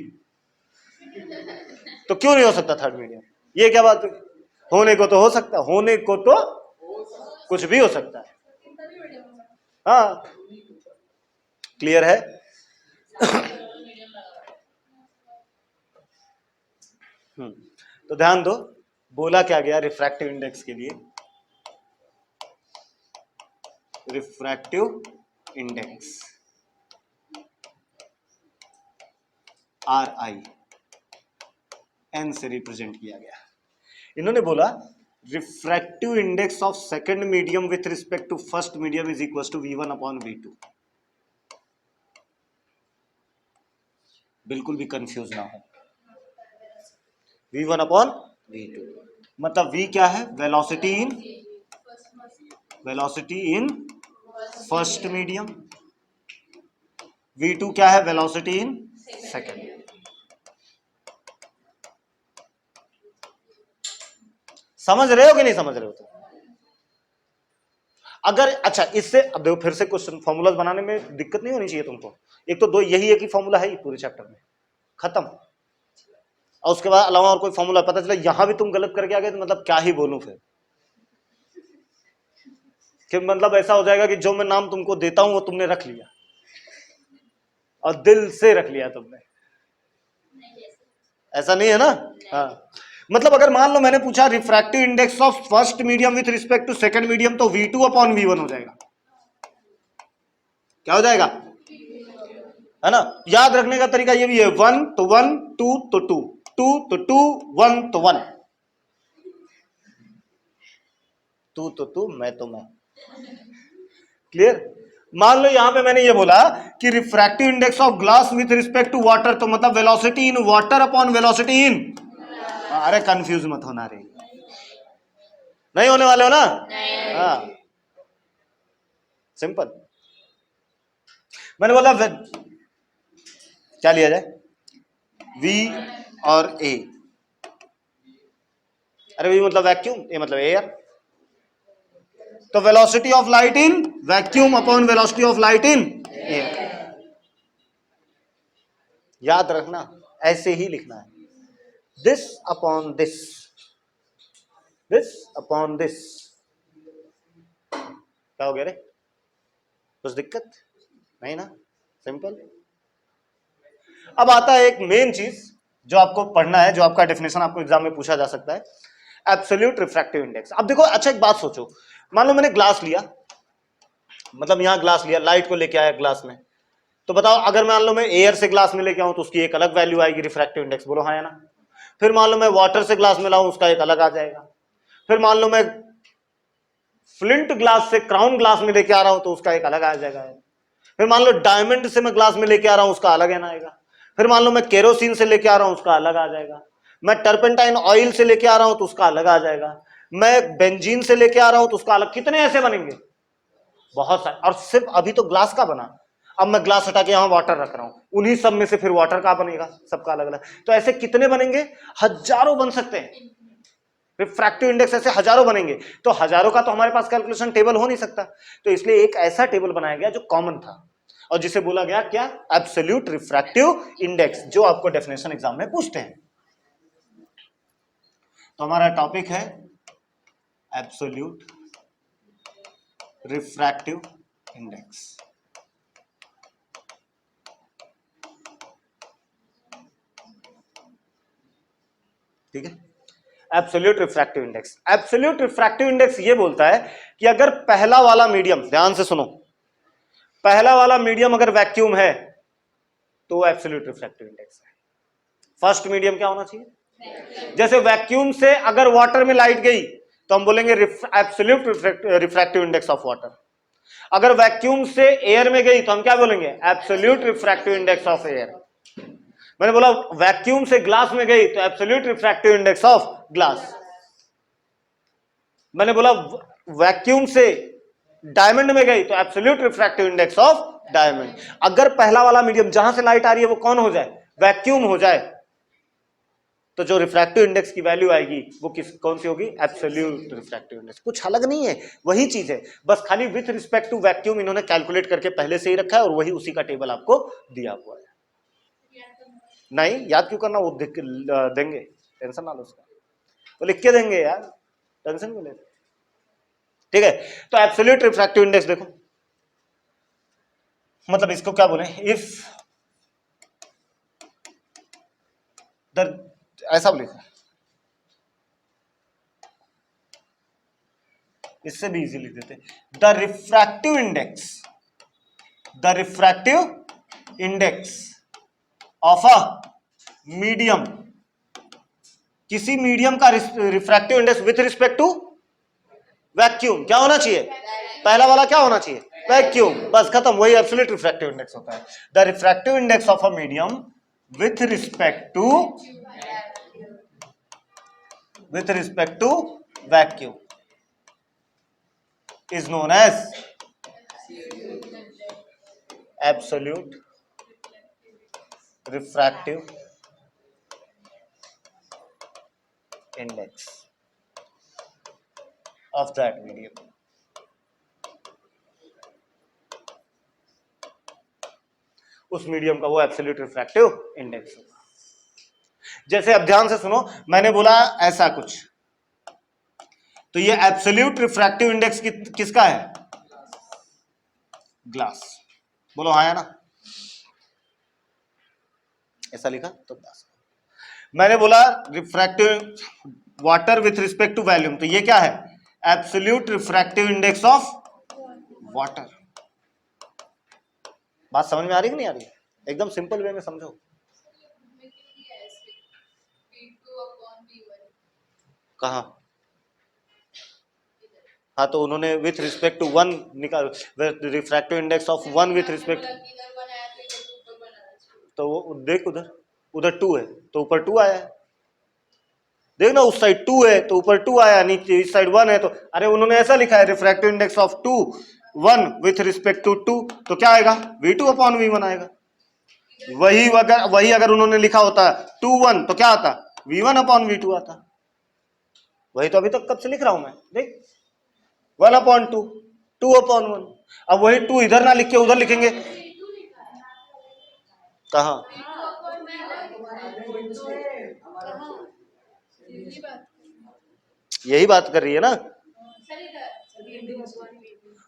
तो क्यों नहीं हो सकता थर्ड मीडियम? ये क्या बात है? होने को तो हो सकता, होने को तो कुछ भी हो सकता है। हाँ क्लियर है? तो ध्यान दो, बोला क्या गया रिफ्रैक्टिव इंडेक्स के लिए, रिफ्रैक्टिव इंडेक्स RI N से रिप्रेजेंट किया गया। इन्होंने बोला refractive index of second medium with respect to first medium is equal to V1 upon V2। बिल्कुल भी कंफ्यूज ना हो, V1 अपॉन V2 मतलब V क्या है? Velocity in first medium, V2 क्या है? Velocity in second. समझ रहे हो कि नहीं समझ रहे हो? तो अगर अच्छा इससे अब देखो, फिर से क्वेश्चन फॉर्मूलाज बनाने में दिक्कत नहीं होनी चाहिए तुमको। एक तो दो यही एक ही फॉर्मूला है पूरे चैप्टर में, खत्म। और उसके बाद अलावा और कोई फॉर्मूला पता चला यहां भी तुम गलत करके आ गए तो मतलब क्या ही बोलूं फिर, कि मतलब ऐसा हो जाएगा कि जो मैं नाम तुमको देता हूं वो तुमने रख लिया और दिल से रख लिया तुमने, ऐसा नहीं है ना? हाँ मतलब अगर मान लो मैंने पूछा refractive index of first medium with respect to second medium, तो V2 अपॉन V1 हो जाएगा। क्या हो जाएगा? है ना? याद रखने का तरीका ये भी है, 1 तो 1, 2 तो 2, 2 तो 2, 1 तो 1, 2 तो 2, मैं तो मैं। क्लियर? मान लो यहां पे मैंने ये बोला कि refractive index of glass with respect to water, तो मतलब velocity in water upon velocity in, अरे कंफ्यूज मत होना रे, नहीं होने वाले हो ना? हाँ सिंपल। मैंने बोला क्या लिया जाए, V और A। अरे V मतलब वैक्यूम, A मतलब एयर, तो velocity of light in vacuum upon velocity of light in air. याद रखना, ऐसे ही लिखना है, this upon this, this upon this. क्या हो गया रे? कुछ दिक्कत नहीं ना? सिंपल। अब आता है एक मेन चीज जो आपको पढ़ना है, जो आपका डेफिनेशन आपको एग्जाम में पूछा जा सकता है, एब्सोल्यूट रिफ्रैक्टिव इंडेक्स। अब देखो अच्छा एक बात सोचो, मान लो मैंने ग्लास लिया, मतलब यहां ग्लास लिया, लाइट को लेके आया ग्लास में, तो बताओ अगर मान लो मैं एयर से ग्लास में लेके आऊं तो उसकी एक अलग वैल्यू आएगी रिफ्रैक्टिव इंडेक्स, बोलो हाँ या ना? फिर मान लो मैं वाटर से ग्लास में लाऊं, उसका एक अलग आ जाएगा। फिर मान लो मैं फ्लिंट ग्लास से क्राउन ग्लास में लेके आ रहा हूं तो उसका एक अलग आ जाएगा। फिर मान लो डायमंड से मैं ग्लास में लेके आ रहा हूं, उसका अलग है ना आएगा। फिर मान लो मैं केरोसिन से लेके आ रहा हूं, उसका अलग आ जाएगा। मैं टर्पेंटाइन ऑयल से लेके आ रहा हूं तो उसका अलग आ जाएगा। मैं बेंजीन से लेके आ रहा हूं तो उसका अलग। कितने ऐसे बनेंगे? बहुत सारे। और सिर्फ अभी तो ग्लास का बना, अब मैं ग्लास हटा के यहां वाटर रख रहा हूं, उन्हीं सब में से फिर वाटर का बनेगा, सबका अलग अलग। तो ऐसे कितने बनेंगे? हजारों बन सकते हैं। रिफ्रैक्टिव इंडेक्स ऐसे हजारों बनेंगे, तो हजारों का तो हमारे पास कैलकुलेशन टेबल हो नहीं सकता, तो इसलिए एक ऐसा टेबल बनाया गया जो कॉमन था और जिसे बोला गया क्या? एब्सोल्यूट रिफ्रैक्टिव इंडेक्स, जो आपको डेफिनेशन एग्जाम में पूछते हैं। तो हमारा टॉपिक है एब्सोल्यूट रिफ्रैक्टिव इंडेक्स। ठीक है, absolute refractive index. Absolute refractive index ये बोलता है कि अगर पहला वाला मीडियम, ध्यान से सुनो, पहला वाला मीडियम अगर वैक्यूम है तो एब्सोल्यूट रिफ्रैक्टिव इंडेक्स है। फर्स्ट मीडियम क्या होना चाहिए? जैसे वैक्यूम से अगर वाटर में लाइट गई तो हम बोलेंगे absolute refractive index of water. अगर वैक्यूम से एयर में गई तो हम क्या बोलेंगे? Absolute refractive index of air. मैंने बोला वैक्यूम से ग्लास में गई तो absolute refractive index of glass. मैंने बोला वैक्यूम से डायमंड में गई तो absolute refractive index of diamond. अगर पहला वाला मीडियम जहां से लाइट आ रही है वो कौन हो जाए? वैक्यूम हो जाए, तो जो रिफ्रैक्टिव इंडेक्स की वैल्यू आएगी वो कौन सी होगी? Absolute refractive index. कुछ अलग नहीं है, वही चीज है, बस खाली विथ रिस्पेक्ट टू वैक्यूम इन्होंने कैलकुलेट करके पहले से ही रखा है और वही उसी का टेबल आपको दिया हुआ है। नहीं याद क्यों करना, वो देंगे, टेंशन ना लो उसका, वो लिख के देंगे यार, टेंशन क्यों लेते? ठीक है, तो एब्सोल्यूट रिफ्रैक्टिव इंडेक्स देखो, मतलब इसको क्या बोले, इफ ऐसा लिखो, इससे भी इजी लिख देते, the refractive index of a medium, किसी मीडियम का refractive index with respect to vacuum क्या होना चाहिए? पहला वाला क्या होना चाहिए? वैक्यूम। बस खत्म, वही एब्सोल्यूट रिफ्रैक्टिव इंडेक्स होता है। The refractive index of a medium with respect to vacuum is known as absolute refractive index of that medium। उस मीडियम का वो एब्सोल्यूट रिफ्रैक्टिव इंडेक्स। जैसे अब ध्यान से सुनो, मैंने बोला ऐसा कुछ, तो ये एब्सोल्यूट रिफ्रैक्टिव इंडेक्स किसका है? ग्लास। बोलो हाँ या ना? ऐसा लिखा तो ग्लास। मैंने बोला refractive water with respect to volume, तो ये क्या है? Absolute refractive index of water. बात समझ में आ रही कि नहीं आ रही? एकदम सिंपल वे में समझो। कहा? हाँ, तो उन्होंने विथ रिस्पेक्ट टू वन निकाल, refractive index of one with respect, तो वो देख उधर 2 है तो ऊपर 2 आया है, देख ना, उस साइड 2 है तो ऊपर 2 आया, नीचे इस साइड 1 है तो, अरे उन्होंने ऐसा लिखा है refractive index of 2 1 with respect to 2, तो क्या आएगा? V2 अपॉन V1 आएगा। वही अगर उन्होंने लिखा होता 2 1 तो क्या आता? V1 अपॉन V2 आता। वही तो अभी तक कब से लिख रहा हूं मैं, देख 1 अपॉन 2 2 अपॉन 1। अब वही 2 इधर ना लिख के उधर लिखेंगे, कहा? यही बात कर रही है ना,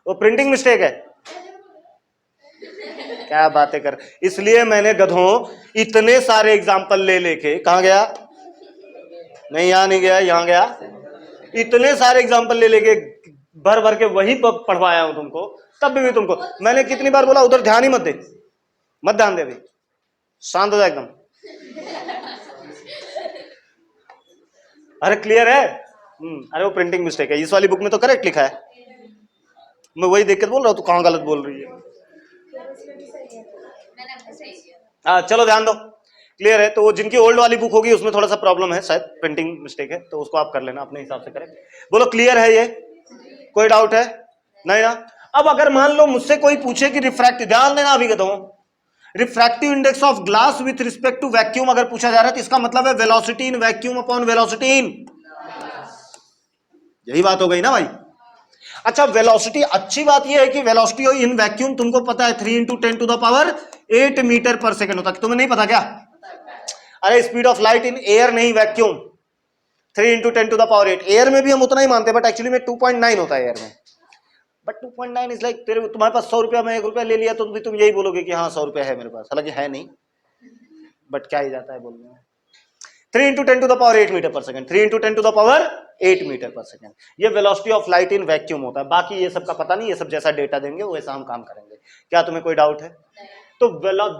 वो प्रिंटिंग मिस्टेक है। क्या बातें कर, इसलिए मैंने गधों इतने सारे एग्जाम्पल ले लेके, कहां गया? नहीं यहां नहीं गया, यहां गया। इतने सारे एग्जाम्पल ले लेके भर भर के वही पढ़वाया हूं तुमको, तब भी तुमको मैंने कितनी बार बोला उधर ध्यान ही मत दे, मत ध्यान दे, भाई शांत हो जाए एकदम। अरे क्लियर है? अरे वो प्रिंटिंग मिस्टेक है, इस वाली बुक में तो करेक्ट लिखा है, मैं वही देख के बोल रहा हूँ, तू कहां गलत बोल रही है। हाँ चलो ध्यान दो, क्लियर है? तो वो जिनकी ओल्ड वाली बुक होगी उसमें थोड़ा सा प्रॉब्लम है, शायद प्रिंटिंग मिस्टेक है, तो उसको आप कर लेना अपने हिसाब से करेक्ट। बोलो क्लियर है? ये कोई डाउट है? नहीं ना? अब अगर मान लो मुझसे कोई पूछे कि रिफ्रैक्टिव, ध्यान देना अभी कहता हूं, refractive index of glass with respect to vacuum अगर पूछा जा रहा है तो इसका मतलब है velocity in vacuum upon velocity in, यही बात हो गई ना भाई? अच्छा, वेलोसिटी, अच्छी बात यह है कि वेलोसिटी इन वैक्यूम तुमको पता है 3 × 10⁸ मीटर पर सेकंड होता है, तुम्हें नहीं पता क्या? अरे speed of light in air नहीं, वैक्यूम। 3 × 10⁸ एयर में भी हम उतना ही मानते हैं, बट एक्चुअली में 2.9 होता है एयर में। बट 2.9 इज लाइक तेरे तुम्हारे पास 100 रुपया में 1 रुपया ले लिया तो भी तुम यही बोलोगे कि हाँ 100 रुपया है मेरे पास, हालांकि है नहीं, बट क्या ही जाता है बोलने में। 3 × 10⁸ मीटर पर सेकंड, 3 × 10⁸ मीटर पर सेकंड। ये velocity of light in vacuum होता है। बाकी ये सब का पता नहीं, ये सब जैसा डेटा देंगे वैसा हम काम करेंगे। क्या तुम्हें कोई डाउट है? तो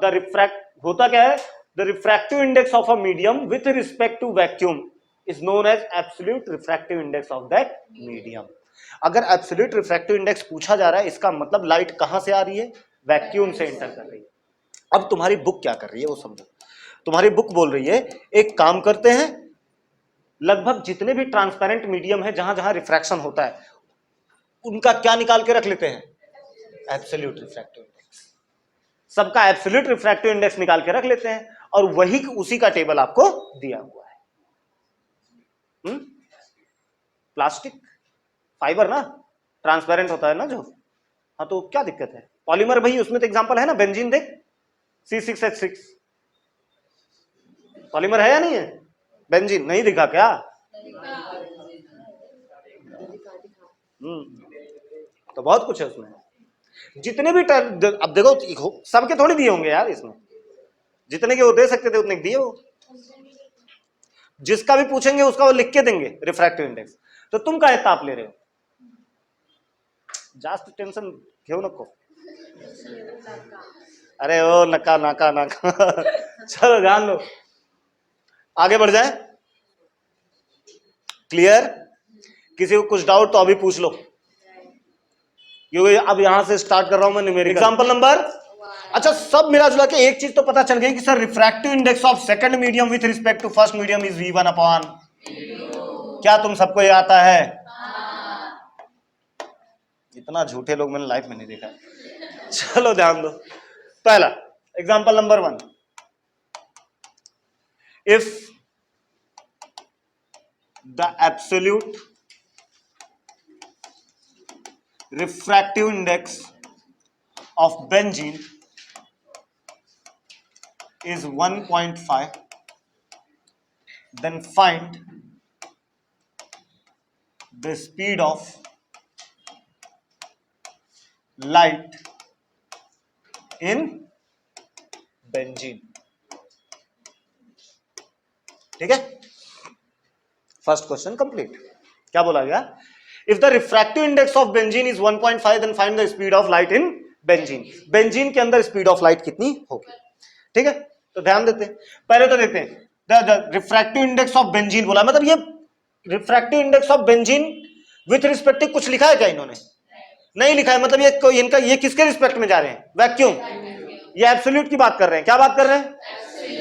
द रिफ्रैक्ट होता क्या है, the refractive index of a medium with respect to vacuum is known as absolute refractive index of that medium. अगर एब्सोल्यूट रिफ्रैक्टिव इंडेक्स पूछा जा रहा है, इसका मतलब लाइट कहां से आ रही है, वैक्यूम से एंटर कर रही है। अब तुम्हारी बुक क्या कर रही है वो समझो। तुम्हारी बुक बोल रही है एक काम करते हैं, लगभग जितने भी ट्रांसपेरेंट मीडियम है जहां जहां रिफ्रैक्शन होता है उनका क्या निकाल के रख लेते हैं, एब्सोल्यूट रिफ्रैक्टिव इंडेक्स। सबका एब्सोल्यूट रिफ्रैक्टिव इंडेक्स निकाल के रख लेते हैं और वही उसी का टेबल आपको दिया हुआ है। प्लास्टिक फाइबर ना ट्रांसपेरेंट होता है ना जो, हाँ तो क्या दिक्कत है, पॉलीमर भाई उसमें तो एग्जांपल है ना, बेंजीन देख C6H6 पॉलीमर है या नहीं है, बेंजीन नहीं दिखा क्या? तो बहुत कुछ है उसमें, जितने भी अब देखो सबके थोड़ी दिए होंगे यार, इसमें जितने के वो दे सकते थे उतने दिए वो, जिसका भी पूछेंगे उसका वो लिख के देंगे रिफ्रैक्टिव इंडेक्स। तो तुम का ताप ले रहे हो, जास्त टेंशन घेऊ नको। अरे ओ नका नाका नाका चलो ध्यान लो, आगे बढ़ जाए। क्लियर? किसी को कुछ डाउट तो अभी पूछ लो, क्योंकि अब यहां से स्टार्ट कर रहा हूं मैं न्यूमेरिकल। एग्जांपल नंबर, अच्छा सब मिला जुला के एक चीज तो पता चल गई कि sir refractive index of second medium with respect to first medium is V1/। क्या तुम सबको ये आता है? इतना झूठे लोग मैंने लाइफ में नहीं देखा। चलो ध्यान दो, पहला example number 1, if the absolute refractive index of benzene is 1.5, then find the speed of light in benzene। ठीक है, फर्स्ट क्वेश्चन कंप्लीट। क्या बोला गया? If the refractive index of benzene is 1.5, then find the speed of light in benzene। Benzene के अंदर speed of light कितनी होगी? ठीक है, तो ध्यान देते हैं, पहले तो देखते हैं the refractive index of benzene बोला, मतलब ये refractive index of benzene with respect कुछ लिखा है क्या इन्होंने? नहीं लिखा है, मतलब ये इनका ये किसके रिस्पेक्ट में जा रहे हैं? वैक्यूम। ये एब्सोल्यूट की बात कर रहे हैं, क्या बात कर रहे हैं?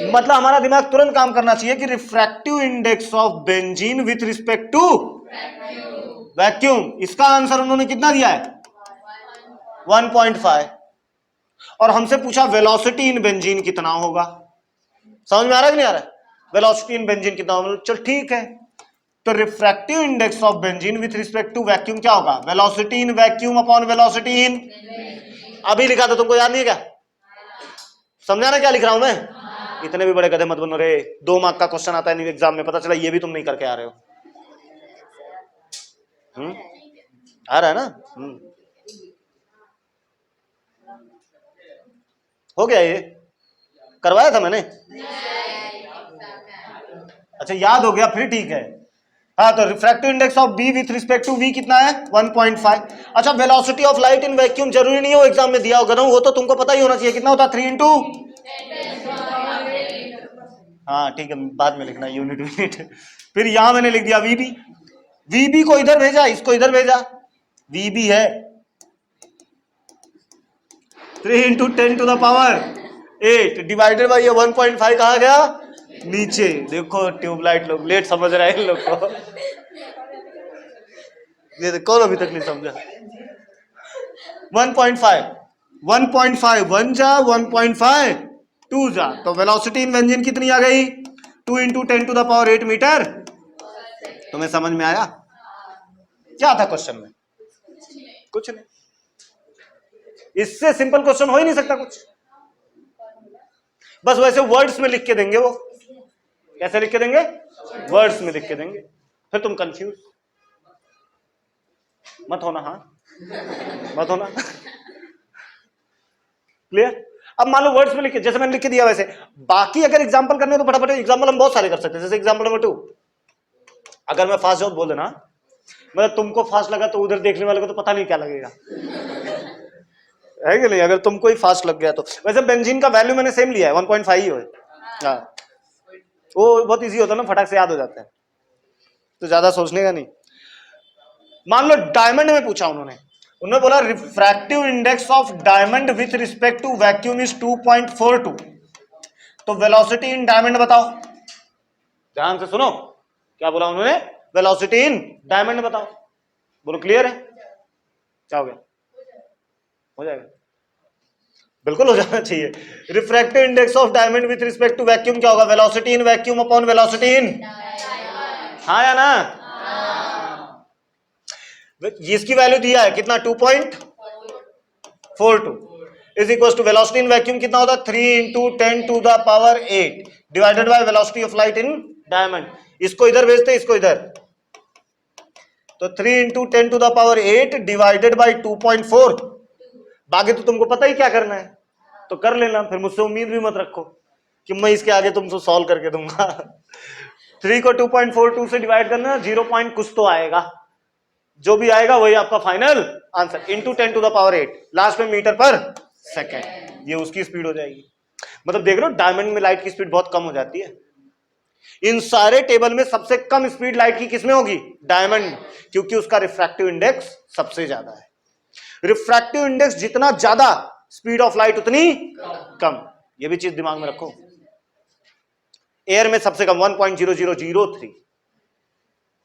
मतलब हमारा दिमाग तुरंत काम करना चाहिए कि refractive index of benzene with respect to vacuum. इसका आंसर उन्होंने कितना दिया है? 1.5। और हमसे पूछा वेलोसिटी इन बेंजीन कितना होगा। समझ में आ रहा है कि नहीं आ रहा है? वेलोसिटी इन बेंजीन कितना होगा? चल ठीक है, तो refractive index of benzene with respect to vacuum क्या होगा? Velocity in vacuum upon velocity in, अभी लिखा था तुमको याद नहीं है क्या? समझा ना क्या लिख रहा हूं मैं? इतने भी बड़े गधे मत बनो रे, 2 मार्क का क्वेश्चन आता है एग्जाम में, पता चला ये भी तुम नहीं करके आ रहे हो। आ रहा है ना? हो गया, ये करवाया था मैंने। अच्छा याद हो गया, फिर ठीक है। हाँ, तो refractive index of B with respect to V कितना है? 1.5। अच्छा velocity of light in vacuum जरूरी नहीं हो एग्जाम में दिया होगा, वो तो तुमको पता ही होना चाहिए, कितना होता है? 3 × हाँ ठीक है, बाद में लिखना यूनिट। फिर यहां मैंने लिख दिया वीबी। वीबी को इधर भेजा, इसको इधर भेजा, वीबी है 3 × 10⁸ डिवाइडेड बाई 1.5 कहा गया? नीचे। देखो ट्यूबलाइट लोग लेट समझ रहे हैं इन लोग को, ये कौन अभी तक नहीं समझा? 1.5 1 जा, 1.5 2 जा, तो वेलोसिटी इन बेंजीन कितनी आ गई? 2 × 10⁸ मीटर। तुम्हें समझ में आया? क्या था क्वेश्चन में? कुछ नहीं, इससे सिंपल क्वेश्चन हो ही नहीं सकता कुछ। बस वैसे वर्ड्स में लिख के देंगे, वो कैसे लिख के देंगे? वर्ड्स में लिख के देंगे। फिर तुम कंफ्यूज मत होना, हाँ मत होना। क्लियर? अब मान लो वर्ड्स में लिखे, जैसे मैंने लिख के दिया वैसे। बाकी अगर एग्जांपल करने हो तो फटाफट एग्जांपल हम बहुत सारे कर सकते हैं। जैसे एग्जांपल नंबर 2, अगर मैं फास्ट जाऊं बोल देना, मतलब तुमको फास्ट लगा तो उधर देखने वाले को तो पता नहीं क्या लगेगा, है कि नहीं? अगर तुमको ही फास्ट लग गया तो। वैसे बेंजीन का वैल्यू मैंने सेम लिया है, 1.5 ही हो। हाँ, वो बहुत इजी होता है ना, फटाक से याद हो जाता है, तो ज्यादा सोचने का नहीं। मान लो डायमंड में पूछा उन्होंने बोला refractive index of diamond with respect to vacuum is 2.42, तो वेलोसिटी इन डायमंड बताओ। ध्यान से सुनो, क्या बोला उन्होंने? वेलोसिटी इन डायमंड बताओ। बोलो क्लियर है? क्या हो गया? हो जाएगा, बिल्कुल हो जाना चाहिए। Refractive index of diamond with respect to vacuum क्या होगा? Velocity in vacuum upon velocity in, हाँ या ना? इसकी वैल्यू दिया है कितना? 2.42 is equal to velocity in vacuum कितना होता है? 3 into 10 to the power 8 divided by velocity of light in diamond. इसको इधर भेजते, इसको इधर, तो 3 into 10 to the power 8 divided by 2.4। बाकी तो तुमको पता ही क्या करना है, तो कर लेना, फिर मुझसे उम्मीद भी मत रखो कि मैं इसके आगे तुमको सॉल्व करके दूंगा। 3 को 2.42 से डिवाइड करना, 0 पॉइंट कुछ तो आएगा, जो भी आएगा वही आपका final answer, into 10 to the power 8, last में मीटर पर सेकेंड, ये उसकी स्पीड हो जाएगी। मतलब देख लो डायमंड में लाइट की स्पीड बहुत कम हो जाती है। इन सारे टेबल में सबसे कम स्पीड लाइट की किसमें होगी? डायमंड, क्योंकि उसका रिफ्रैक्टिव इंडेक्स सबसे ज्यादा है। रिफ्रैक्टिव इंडेक्स जितना ज्यादा, स्पीड ऑफ लाइट उतनी कम, ये भी चीज दिमाग में रखो। एयर में सबसे कम 1.0003,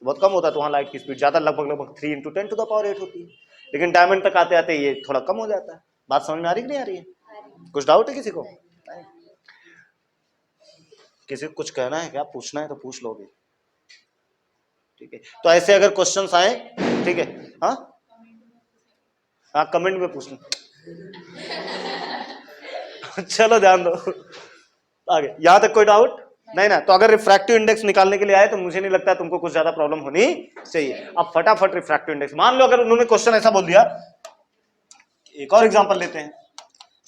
बहुत कम होता है, तो वहां लाइट की स्पीड ज्यादा, लगभग 3 इंटू 10 टू द पावर 8 होती है। लेकिन डायमंड तक आते आते ये थोड़ा कम हो जाता है। बात समझ में आ रही कि नहीं आ रही है? कुछ डाउट है किसी को? किसी को कुछ कहना है क्या? पूछना है तो पूछ लोगे, ठीक है? तो ऐसे अगर क्वेश्चंस आए, ठीक है, हाँ हाँ कमेंट में पूछना। चलो ध्यान दो आगे, यहां तक कोई डाउट नहीं ना? तो अगर रिफ्रैक्टिव इंडेक्स निकालने के लिए आए तो मुझे नहीं लगता तुमको कुछ ज्यादा प्रॉब्लम होनी चाहिए। अब फटाफट रिफ्रैक्टिव इंडेक्स, मान लो अगर उन्होंने क्वेश्चन ऐसा बोल दिया, एक और एग्जांपल लेते हैं,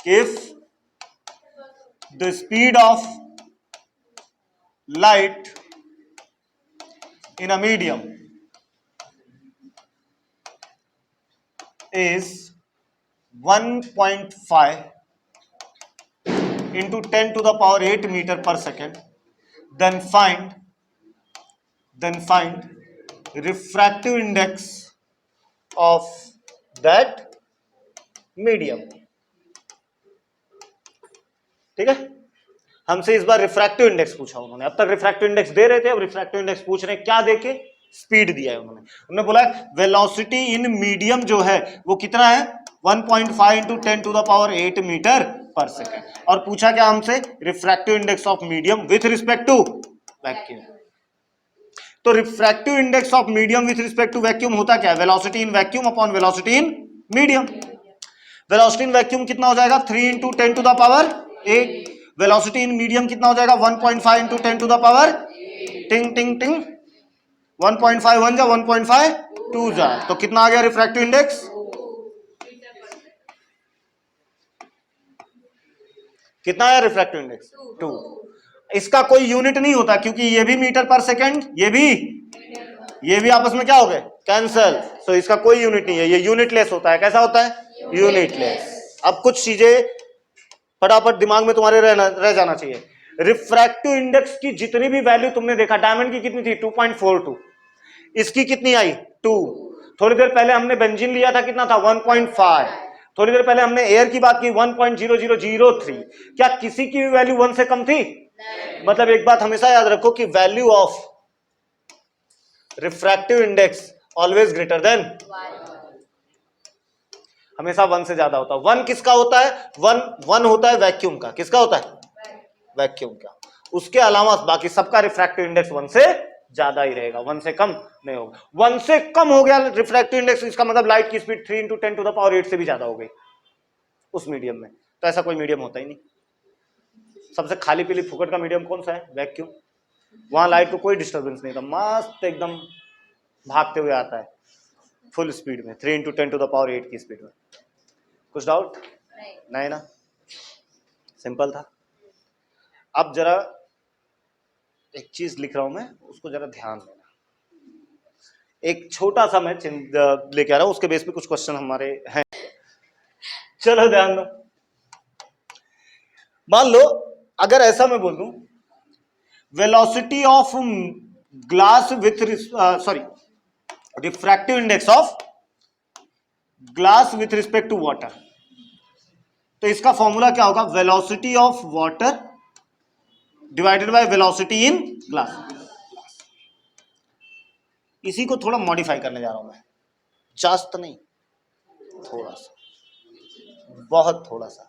if the speed of light in a medium is 1.5 into 10 to the power 8 meter per second, then find refractive index of that medium। ठीक है, हमसे इस बार रिफ्रैक्टिव इंडेक्स पूछा उन्होंने। अब तक रिफ्रैक्टिव इंडेक्स दे रहे थे, अब रिफ्रैक्टिव इंडेक्स पूछ रहे हैं, क्या देके? स्पीड दिया है उन्होंने बोला वेलोसिटी इन मीडियम जो है वो कितना है? 1.5 into 10 to the power 8 metre पर सेकेंड, और पूछा क्या हमसे? Refractive index of medium with respect to vacuum. तो refractive index of medium with respect to vacuum होता क्या है? Velocity in vacuum upon velocity in medium. Velocity in vacuum कितना हो जाएगा? 3 into 10 to the power 8। Velocity in medium कितना हो जाएगा? 1.5 इंटू 10 टू द पावर टिंग टिंग टिंग, 1.5 1 जा 1.5 2 जा, तो कितना आ गया रिफ्रैक्टिव इंडेक्स? कितना आया रिफ्रैक्टिव इंडेक्स? 2। इसका कोई यूनिट नहीं होता क्योंकि ये भी मीटर पर सेकेंड, ये भी आपस में क्या हो गए? कैंसल। तो इसका कोई यूनिट नहीं है, ये यूनिटलेस होता है। कैसा होता है? यूनिटलेस। अब कुछ चीजें फटाफट दिमाग में तुम्हारे रह जाना चाहिए। रिफ्रैक्टिव इंडेक्स की जितनी भी वैल्यू तुमने देखा, डायमंड की कितनी थी? 2.42, इसकी कितनी आई? 2। थोड़ी देर पहले हमने बेंजीन लिया था, कितना था? 1.5। थोड़ी देर पहले हमने एयर की बात की, 1.0003। क्या किसी की भी वैल्यू 1 से कम थी? मतलब एक बात हमेशा याद रखो कि value of refractive index always greater than, हमेशा 1 से ज्यादा होता है। 1 किसका होता है? 1 होता है वैक्यूम का। किसका होता है? वैक्यूम का। उसके अलावा बाकी सबका रिफ्रैक्टिव इंडेक्स 1 से ज्यादा ही रहेगा, 1 से कम नहीं होगा। 1 से कम हो गया रिफ्रैक्टिव इंडेक्स, इसका मतलब लाइट की speed 3 into 10 to the power 8 से भी ज्यादा हो गई उस मीडियम में। तो ऐसा कोई मीडियम होता ही नहीं। सबसे खाली पीली फुकट का मीडियम कौन सा है? वैक्यूम। वहां लाइट को कोई डिस्टर्बेंस नहीं था, मस्त एकदम भागते हुए आता है फुल स्पीड में, 3 × 10⁸ की स्पीड में। कुछ डाउट? नहीं ना, सिंपल था। अब जरा एक चीज लिख रहा हूं मैं, उसको जरा ध्यान देना। एक छोटा सा मैं लेके आ रहा हूं, उसके बेस पे कुछ क्वेश्चन हमारे हैं। चलो ध्यान दो। मान लो अगर ऐसा मैं बोल दूं, velocity of glass with sorry refractive index of glass with respect to water, तो इसका फॉर्मूला क्या होगा? Velocity of water divided by velocity in glass. इसी को थोड़ा मॉडिफाई करने जा रहा हूं मैं, जस्ट नहीं, थोड़ा सा, बहुत थोड़ा सा।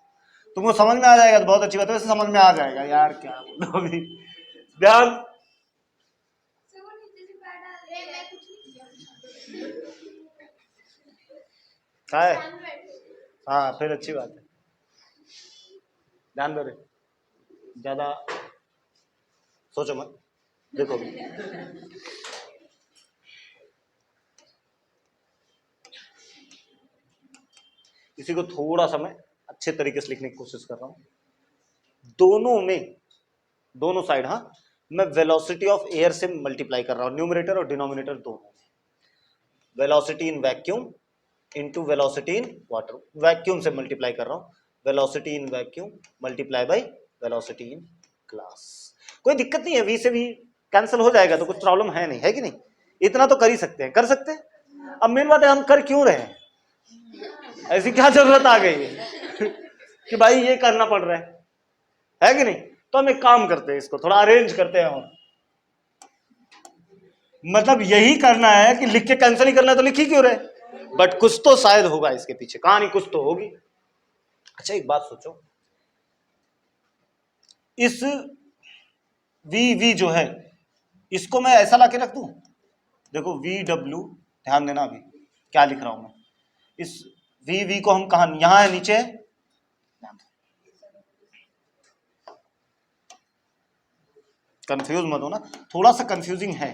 तुमको समझ में आ जाएगा तो बहुत अच्छी बात है, वैसे समझ में आ जाएगा यार, क्या बोलो अभी। ध्यान, है हाँ, फिर अच्छी बात है। ध्यान दो रे, ज्यादा सोचो मत, देखो भी। इसी को थोड़ा सा मैं अच्छे तरीके से लिखने की कोशिश कर रहा हूं। दोनों में, दोनों साइड, हाँ, मैं वेलोसिटी ऑफ एयर से मल्टीप्लाई कर रहा हूं, न्यूमरेटर और डिनोमिनेटर दोनों। Velocity in vacuum into velocity in water, vacuum से मल्टीप्लाई कर रहा हूं, velocity in vacuum multiply by velocity in glass. कोई दिक्कत नहीं है, वी से वी कैंसिल हो जाएगा, तो कुछ प्रॉब्लम है नहीं, है कि नहीं? इतना तो कर ही सकते हैं, कर सकते हैं। अब मेन बात है, हम कर क्यों रहे हैं? ऐसी क्या जरूरत आ गई है कि भाई ये करना पड़ रहा है कि नहीं? तो हम एक काम करते हैं, इसको थोड़ा अरेंज करते हैं। और मतलब यही करना है कि लिख के कैंसिल ही करना है, तो लिख ही क्यों रहे? बट कुछ तो शायद होगा इसके पीछे, कहानी कुछ तो होगी। अच्छा एक बात सोचो, इस वी वी जो है, इसको मैं ऐसा लाके रख दूं, देखो वी डब्ल्यू, ध्यान देना अभी क्या लिख रहा हूं मैं। इस वी वी को हम कहा, यहां है नीचे, कंफ्यूज मत हो ना, थोड़ा सा कंफ्यूजिंग है,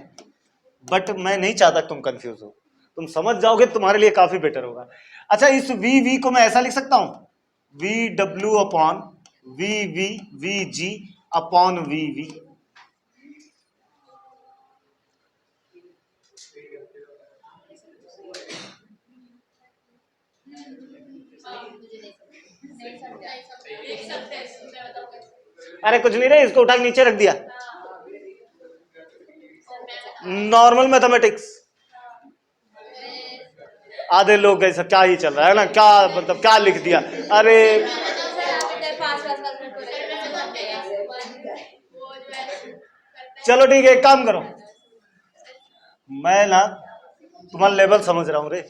बट मैं नहीं चाहता तुम कंफ्यूज हो, तुम समझ जाओगे तुम्हारे लिए काफी बेटर होगा। अच्छा, इस वी वी को मैं ऐसा लिख सकता हूं, V W upon V V V G upon V V. अरे कुछ नहीं रे, इसको उठा के नीचे रख दिया। नॉर्मल मैथमेटिक्स, आधे लोग ऐसा क्या ही चल रहा है ना, क्या मतलब क्या लिख दिया, अरे चलो ठीक है, एक काम करो, मैं ना तुम्हारा लेवल समझ रहा हूं रे,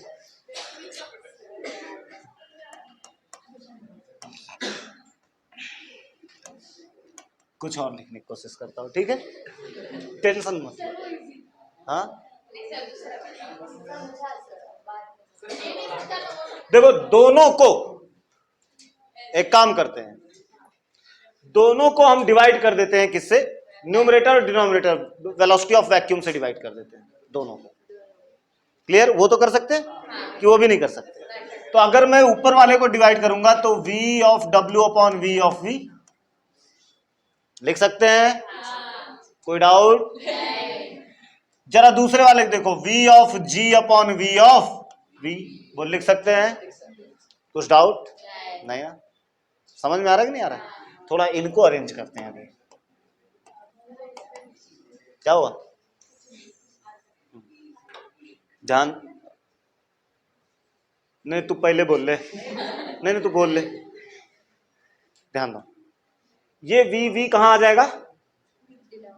कुछ और लिखने की कोशिश करता हूं, ठीक है? टेंशन मत। हाँ देखो, दोनों को एक काम करते हैं, दोनों को हम डिवाइड कर देते हैं, किससे? न्यूमरेटर और डिनोमिनेटर वेलोसिटी ऑफ वैक्यूम से डिवाइड कर देते हैं दोनों को। क्लियर? वो तो कर सकते हैं कि वो भी नहीं कर सकते? तो अगर मैं ऊपर वाले को डिवाइड करूंगा तो v of w upon v of v लिख सकते हैं, कोई डाउट? जरा दूसरे वाले को देखो, v of g upon v of v, वो लिख सकते हैं, कुछ डाउट? नहीं ना, समझ में आ रहा है कि नहीं आ रहा है? थोड़ा इनको अरेंज करते हैं अभी। क्या हुआ? ध्यान, नहीं तू पहले बोल ले, नहीं तू बोल ले, ध्यान दो। ये वी वी कहां आ जाएगा?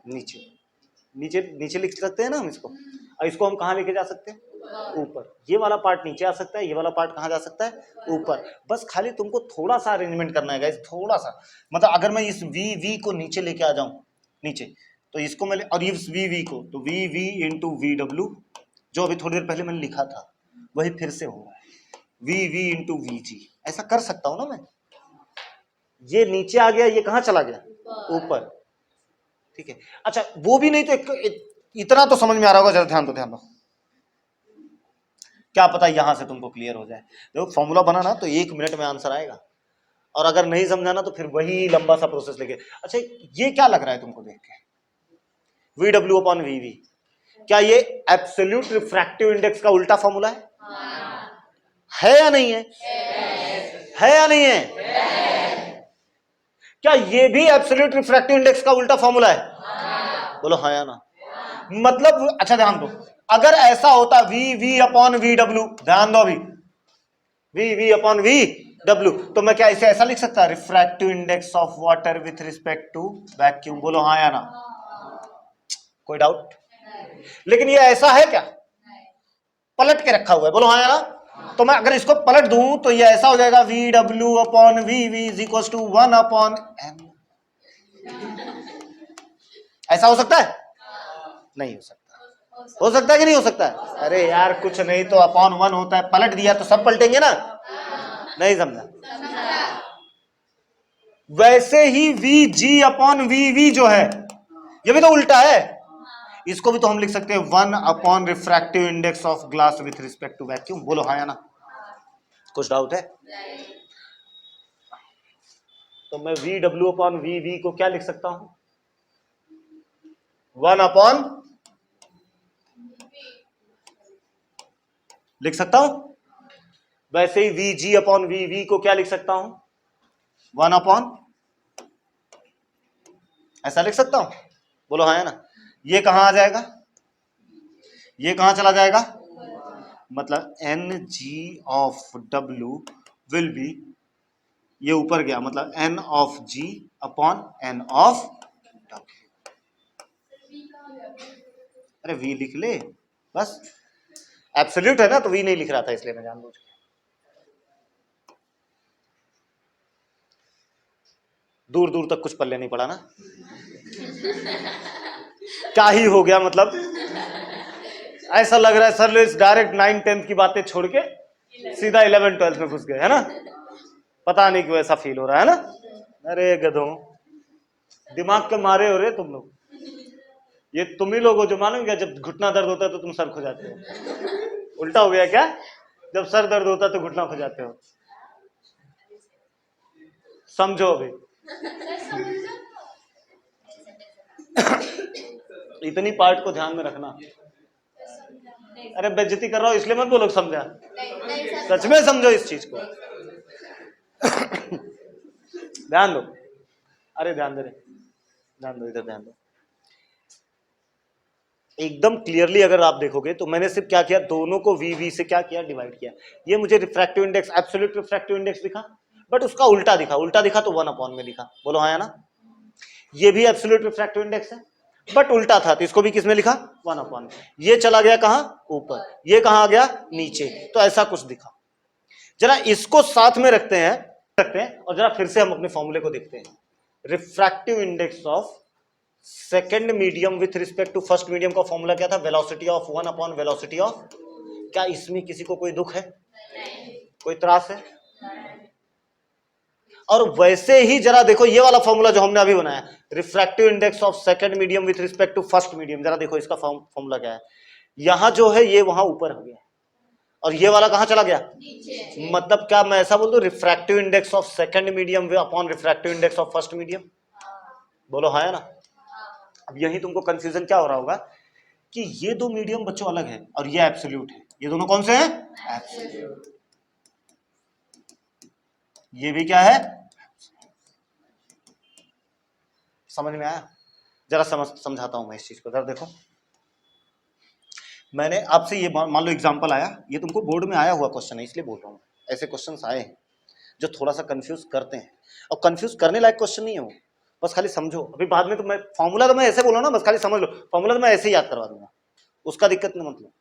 नीचे, नीचे नीचे लिख सकते हैं ना हम इसको, और इसको हम कहां लेके जा सकते हैं? ऊपर। ये वाला पार्ट नीचे आ सकता है, ये वाला पार्ट कहां जा सकता है? ऊपर। बस खाली तुमको थोड़ा सा अरेंजमेंट करना है गाइस, थोड़ा सा। मतलब अगर मैं इस वी वी को नीचे लेके आ जाऊं, नीचे, तो इसको मैं, और इस वी वी को, तो V V into V W, जो अभी थोड़ी देर पहले मैंने लिखा था वही फिर से हो रहा है, V V into V G. ऐसा कर सकता हूं ना मैं? ये नीचे आ गया, ये कहां चला गया? ऊपर। ठीक है, अच्छा वो भी नहीं तो इतना तो समझ में आ रहा होगा, जरा ध्यान दो, ध्यान दो। क्या पता यहां से तुमको क्लियर हो जाए। देखो फॉर्मूला बनाना तो 1 मिनट में आंसर आएगा, और अगर नहीं समझाना तो फिर वही लंबा सा प्रोसेस लेके। अच्छा ये क्या लग रहा है तुमको देख के, VW अपॉन VV, क्या ये एब्सोल्यूट रिफ्रैक्टिव इंडेक्स का उल्टा फॉर्मूला है या नहीं है या नहीं है? क्या ये भी एब्सोल्यूट रिफ्रैक्टिव इंडेक्स का उल्टा फॉर्मूला है? बोलो हाँ या ना। मतलब अच्छा ध्यान दो, अगर ऐसा होता V अपॉन VW, ध्यान दो अभी, V अपॉन VW, तो मैं क्या इसे ऐसा लिख सकता, refractive index of water with respect to vacuum? बोलो हाँ या ना, कोई डाउट? लेकिन ये ऐसा है क्या? पलट के रखा हुआ है, बोलो हाँ या ना। तो मैं अगर इसको पलट दूं तो ये ऐसा हो जाएगा VW upon VV is equal to 1 upon M। ऐसा हो सकता है? नहीं हो सकता। हो सकता है कि नहीं हो सकता है? अरे यार कुछ नहीं तो अपॉन 1 होता है, पलट दिया तो सब पलटेंगे ना। नहीं समझा? वैसे ही VG अपॉन VV जो है ये भी तो उल्टा है, इसको भी तो हम लिख सकते हैं 1 upon refractive index of glass with respect to vacuum. बोलो हाँ या ना, कुछ डाउट है? तो मैं VW अपॉन VV को क्या लिख सकता हूं, 1 अपॉन लिख सकता हूं। वैसे ही VG अपॉन VV को क्या लिख सकता हूं, 1 अपॉन, ऐसा लिख सकता हूं। बोलो हाँ या ना। ये कहां आ जाएगा, ये कहां चला जाएगा, मतलब NG of W will be, ये ऊपर गया मतलब N of G upon N of W। अरे V लिख ले बस, एब्सोल्यूट है ना तो V नहीं लिख रहा था इसलिए मैं जानबूझ के। दूर दूर तक कुछ पल्ले नहीं पड़ा ना, क्या ही हो गया, मतलब ऐसा लग रहा है सर इस डायरेक्ट 9 10th की बातें छोड़ के सीधा 11 12th में घुस गए है ना। पता नहीं क्यों ऐसा फील हो रहा है ना। अरे गधों, दिमाग के मारे हो रहे तुम लोग। ये तुम ही लोग हो जो मालूम क्या, जब घुटना दर्द होता है तो तुम सर खो जाते हो। उल्टा हो गया क्या, जब सर दर्द होता है तो घुटना खो जाते हो। समझो अभी। इतनी पार्ट को ध्यान में रखना। अरे बेइज्जती कर रहा हूं इसलिए मत बोलो समझा, सच में समझो इस चीज को। ध्यान दो, अरे ध्यान दे रहे, ध्यान दो, इधर ध्यान दो। एकदम क्लियरली अगर आप देखोगे तो मैंने सिर्फ क्या किया, दोनों को VV से क्या किया, डिवाइड किया। ये मुझे refractive index, absolute refractive index दिखा, बट उसका उल्टा दिखा, उल्टा दिखा तो 1 अपॉन में दिखा। बोलो हाँ या ना। ये भी एब्सोल्यूट रिफ्रैक्टिव इंडेक्स है बट उल्टा था, तो इसको भी किसमें लिखा, 1 अपॉन। ये चला गया कहां, ऊपर, ये कहां आ गया, नीचे, तो ऐसा कुछ दिखा। जरा इसको साथ में रखते हैं और जरा फिर से हम अपने फॉर्मूले को देखते हैं। Refractive index of second medium with respect to first medium का फॉर्मूला क्या था, velocity of 1 upon velocity of. क्या इसमें किसी को कोई दुख है, कोई त्रास है? और वैसे ही जरा देखो ये वाला फॉर्मूला जो हमने अभी बनाया, refractive index of second medium with respect to first medium, जरा देखो इसका फॉर्मूला क्या है। यहां जो है ये वहां ऊपर हो गया और ये वाला कहां चला गया, मतलब क्या मैं ऐसा बोल दूं, refractive index of second medium upon refractive index of first medium. बोलो हाँ है ना। अब यही तुमको कंफ्यूजन क्या हो रहा होगा कि ये दो मीडियम बच्चों अलग है और ये एब्सोल्यूट है, ये दोनों कौन से हैं, एब्सोल्यूट। ये भी क्या है, समझ में आया? जरा समझाता हूं मैं इस चीज को, जरा देखो। मैंने आपसे ये मान लो एग्जांपल आया, ये तुमको बोर्ड में आया हुआ क्वेश्चन है इसलिए बोल रहा हूँ, ऐसे क्वेश्चंस आए हैं जो थोड़ा सा कंफ्यूज करते हैं, और कंफ्यूज करने लायक क्वेश्चन नहीं है वो, बस खाली समझो। अभी बाद में तो मैं फॉर्मूला तो मैं ऐसे बोला ना, बस खाली समझ लो, फॉर्मूला तो मैं ऐसे ही याद करवा दूंगा, उसका दिक्कत नहीं। मतलब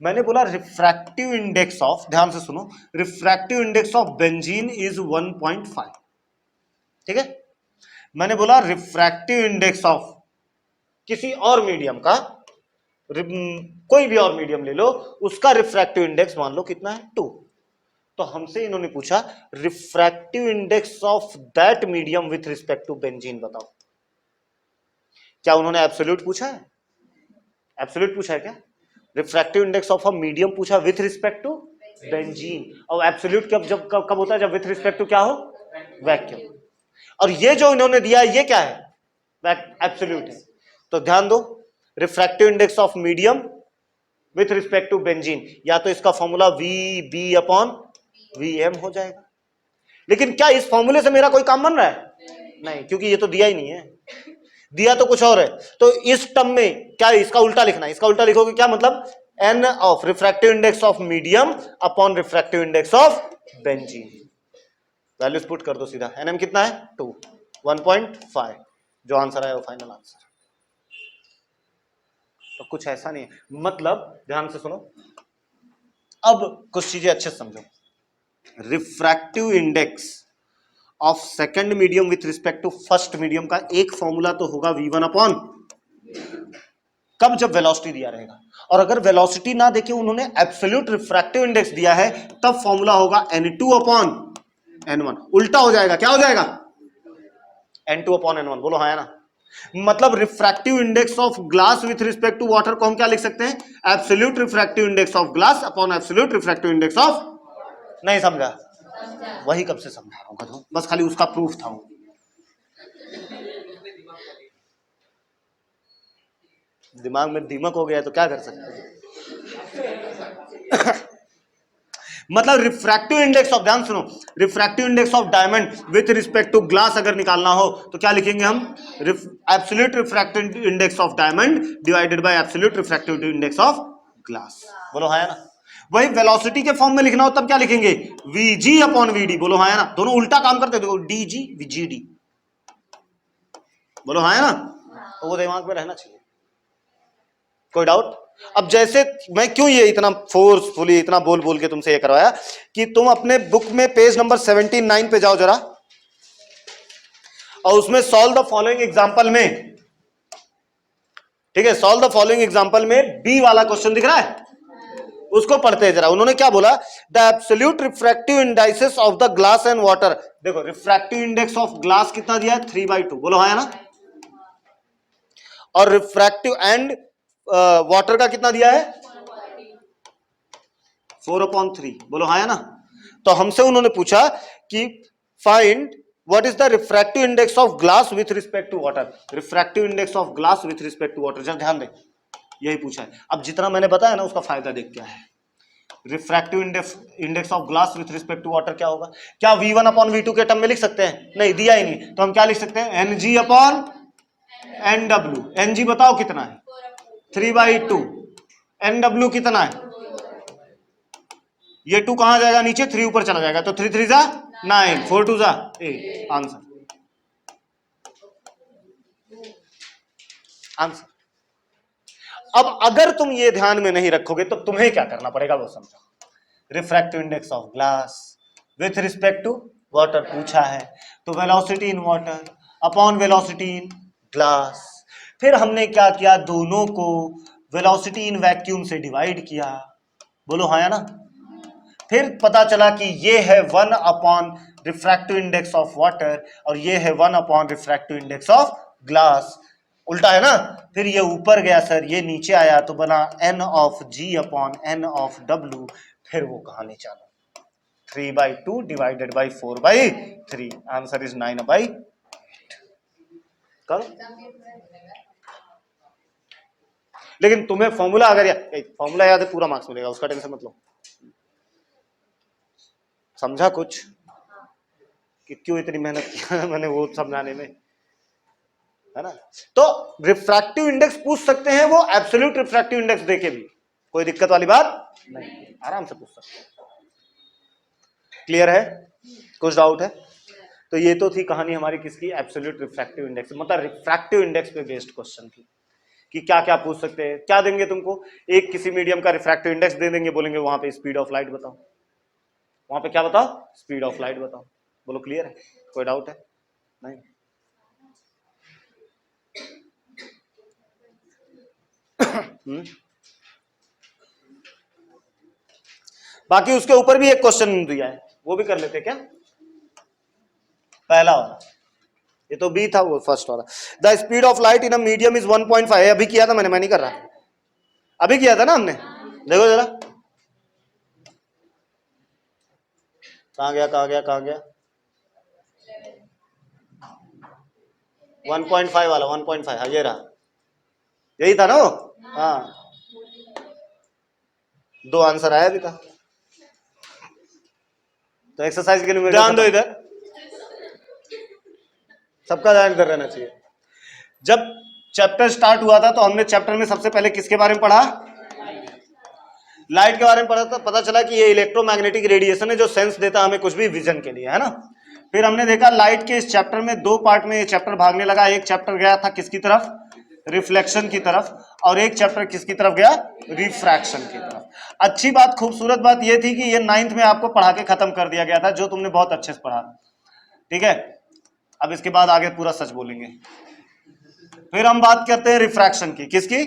मैंने बोला रिफ्रैक्टिव इंडेक्स ऑफ, ध्यान से सुनो, refractive index of benzene is 1.5, ठीक है। मैंने बोला रिफ्रैक्टिव इंडेक्स ऑफ किसी और मीडियम का, कोई भी और मीडियम ले लो, उसका रिफ्रैक्टिव इंडेक्स मान लो कितना है, 2। तो हमसे इन्होंने पूछा refractive index of that medium with respect to benzene बताओ। क्या उन्होंने एब्सोल्यूट पूछा है, एब्सोल्यूट पूछा है क्या? Refractive index of a medium पूछा विथ रिस्पेक्ट टू बेंजीन, और एब्सोल्यूट कब होता है, जब विथ रिस्पेक्ट टू क्या हो, वैक्यूम। और ये जो इन्होंने दिया ये क्या है, एब्सोल्यूट है। तो ध्यान दो, refractive index of medium with respect to benzene, या तो इसका formula V B upon V M हो जाएगा। लेकिन क्या इस फॉर्मूले से मेरा कोई काम बन रहा है, नहीं, क्योंकि ये तो दिया ही नहीं है, दिया तो कुछ और है। तो इस टर्म में क्या इसका उल्टा लिखना है, इसका उल्टा लिखोगे क्या मतलब, N of refractive index of medium upon refractive index of benzene. Values put कर दो सीधा, एनएम कितना है 2, 1.5, जो आंसर है वो फाइनल आंसर। तो कुछ ऐसा नहीं है, मतलब ध्यान से सुनो, अब कुछ चीजें अच्छे से समझो। Refractive index of second medium with respect to first medium का एक फॉर्मूला तो होगा v1 अपॉन, कब, जब वेलोसिटी दिया रहेगा। और अगर वेलोसिटी ना देके उन्होंने एब्सोल्यूट रिफ्रैक्टिव इंडेक्स दिया है, तब फॉर्मूला होगा n2 अपॉन n1। उल्टा हो जाएगा, क्या हो जाएगा, n2 अपॉन n1। बोलो हाँ या ना। मतलब refractive index of glass with respect to water को हम क्या लिख सकते हैं, absolute refractive index of glass upon absolute refractive index of, नहीं समझा, वही कब से समझा रहा हूं, बस खाली उसका प्रूफ था। दिमाग में दीमक हो गया तो क्या कर सकते हैं। मतलब रिफ्रैक्टिव इंडेक्स ऑफ, ध्यान सुनो, refractive index of diamond with respect to glass अगर निकालना हो तो क्या लिखेंगे हम, absolute refractive index of diamond divided by absolute refractive index of glass. बोलो हाँ या ना। वही वेलोसिटी के फॉर्म में लिखना हो तब क्या लिखेंगे, वीजी अपॉन वीडी। बोलो हाँ या ना, दोनों उल्टा काम करते, देखो डीजी वीजीडी। बोलो हाँ या ना, तो वो दिमाग में रहना चाहिए। कोई डाउट। अब जैसे मैं क्यों ये इतना फोर्सफुली इतना बोल बोल के तुमसे ये करवाया कि तुम अपने बुक में पेज नंबर 79 पे जाओ जरा, और उसमें सॉल्व द फॉलोइंग एग्जांपल में, ठीक है, सॉल्व द फॉलोइंग एग्जांपल में बी वाला क्वेश्चन दिख रहा है, उसको पढ़ते हैं जरा। उन्होंने क्या बोला, the absolute refractive indices of the glass and water. देखो रिफ्रैक्टिव इंडेक्स ऑफ ग्लास कितना दिया है, 3/2। बोलो हाँ ना। और रिफ्रैक्टिव एंड वाटर का कितना दिया है, 4/3। बोलो हाँ ना। तो हमसे उन्होंने पूछा कि find what is the refractive index of glass with respect to water. Refractive index of glass with respect to water, जरा ध्यान दें, यही पूछा है। अब जितना मैंने बताया ना उसका फायदा देख क्या है। Refractive index of glass with respect to water क्या होगा, क्या v1 अपॉन v2 के टर्म में लिख सकते हैं, नहीं दिया ही नहीं, तो हम क्या लिख सकते हैं, ng अपॉन nw। ng बताओ कितना है, 3/2। nw कितना है, ये 2 कहां जाएगा नीचे, 3 ऊपर चला जाएगा, तो 3 3 जा 9, 4 2 जा 8। Answer answer. अब अगर तुम ये ध्यान में नहीं रखोगे तो तुम्हें क्या करना पड़ेगा वो समझो। Refractive index of glass with respect to water पूछा है, तो velocity in water upon velocity in glass. फिर हमने क्या किया, दोनों को वेलोसिटी इन वैक्यूम से डिवाइड किया। बोलो हाँ या ना। फिर पता चला कि ये है 1 upon refractive index of water और ये है 1 upon refractive index of glass. उल्टा है ना। फिर ये ऊपर गया सर, ये नीचे आया तो बना n of g upon n of w। फिर वो कहानी चालू, 3/2 डिवाइडेड बाई 4/3। Answer is 9/8। करो। लेकिन तुम्हें फॉर्मूला अगर फॉर्मूला याद है पूरा मार्क्स मिलेगा, उसका टेंशन मत लो। समझा कुछ कि क्यों इतनी मेहनत किया मैंने वो समझाने में, है ना। तो रिफ्रैक्टिव इंडेक्स पूछ सकते हैं वो एब्सोल्यूट रिफ्रैक्टिव इंडेक्स देके भी, कोई दिक्कत वाली बात नहीं, आराम से पूछ सकते हैं। क्लियर है, कुछ डाउट है। तो ये तो थी कहानी हमारी किसकी, एब्सोल्यूट रिफ्रैक्टिव इंडेक्स, मतलब रिफ्रैक्टिव इंडेक्स पे बेस्ड क्वेश्चन की, कि क्या क्या पूछ सकते हैं। क्या देंगे तुमको, एक किसी मीडियम का रिफ्रैक्टिव इंडेक्स दे देंगे, बोलेंगे वहां पे स्पीड ऑफ लाइट बताओ, वहां पे क्या बताओ, स्पीड ऑफ लाइट बताओ। बोलो क्लियर है, कोई डाउट है, नहीं। बाकी उसके ऊपर भी एक क्वेश्चन दिया है, वो भी कर लेते क्या, पहला वाला, ये तो बी था, वो फर्स्ट वाला। The speed of light in a medium is 1.5। अभी किया था मैंने, मैं नहीं कर रहा, अभी किया था ना हमने, देखो जरा कहाँ गया कहाँ गया कहाँ गया, 1.5 वाला 1.5, हाँ ये रहा, यही था ना वो, हाँ 2 आंसर आया अभी का। तो एक्सरसाइज के लिए ध्यान दो, इधर सबका ध्यान इधर रहना चाहिए। जब चैप्टर स्टार्ट हुआ था तो हमने चैप्टर में सबसे पहले किसके बारे में पढ़ा, लाइट के बारे में पढ़ा था। पता चला कि ये इलेक्ट्रोमैग्नेटिक रेडिएशन है जो सेंस देता है हमें कुछ भी विजन के लिए, है ना। फिर हमने देखा लाइट के इस चैप्टर में 2 पार्ट में ये चैप्टर भागने लगा। एक चैप्टर गया था किसकी तरफ, रिफ्लेक्शन की तरफ, और एक चैप्टर किसकी तरफ गया, रिफ्रैक्शन की तरफ। अच्छी बात, खूबसूरत बात ये थी कि ये 9th में आपको पढ़ा के खत्म कर दिया गया था, जो तुमने बहुत अच्छे से पढ़ा, ठीक है। अब इसके बाद आगे पूरा सच बोलेंगे। फिर हम बात करते हैं रिफ्रैक्शन की, किसकी,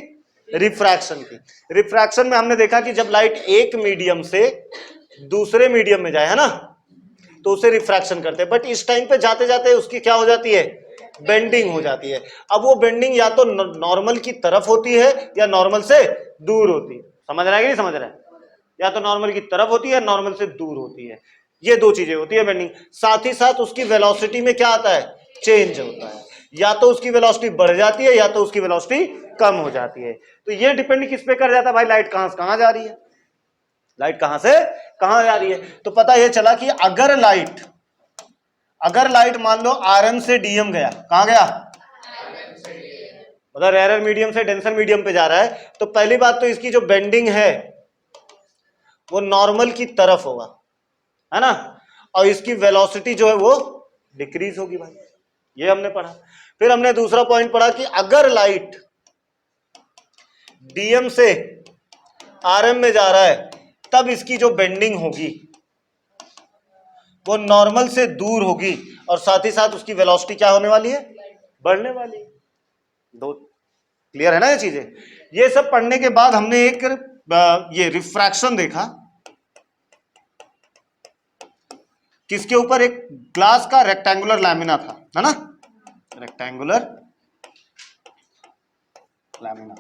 रिफ्रैक्शन की। रिफ्रैक्शन में हमने देखा कि जब लाइट एक मीडियम से दूसरे मीडियम में जाए, है ना, तो उसे रिफ्रैक्शन करते हैं। बट इस टाइम पे जाते जाते उसकी क्या हो जाती है, बेंडिंग हो जाती है। अब वो बेंडिंग या तो नॉर्मल की तरफ होती है या नॉर्मल से दूर होती है। समझ रहा है कि नहीं समझ रहा है, या तो नॉर्मल की तरफ होती है, नॉर्मल से दूर होती है। ये 2 चीजें होती है बेंडिंग। साथ ही साथ उसकी वेलोसिटी में क्या आता है, चेंज होता है। या तो उसकी वेलोसिटी बढ़ जाती है या तो उसकी वेलोसिटी कम हो जाती है। तो ये डिपेंड किस पे कर जाता है भाई, लाइट कहां से कहां जा रही है, लाइट कहां से कहां जा रही है। तो पता यह चला कि अगर लाइट मान लो Rn से Dm गया, कहां गया, मतलब रेयर मीडियम से डेंसर मीडियम पे जा रहा है, तो पहली बात तो इसकी जो बेंडिंग है वो नॉर्मल की तरफ होगा, है ना, और इसकी वेलोसिटी जो है वो डिक्रीज होगी भाई, ये हमने पढ़ा। फिर हमने दूसरा पॉइंट पढ़ा कि अगर लाइट डीएम से आरएम में जा रहा है तब इसकी जो बेंडिंग होगी वो नॉर्मल से दूर होगी, और साथ ही साथ उसकी वेलोसिटी क्या होने वाली है, बढ़ने वाली है। 2 क्लियर है ना ये चीजें। ये सब पढ़ने के बाद हमने एक ये रिफ्रैक्शन देखा, किसके ऊपर, एक ग्लास का रेक्टेंगुलर लैमिना था, है ना, रेक्टेंगुलर लैमिना।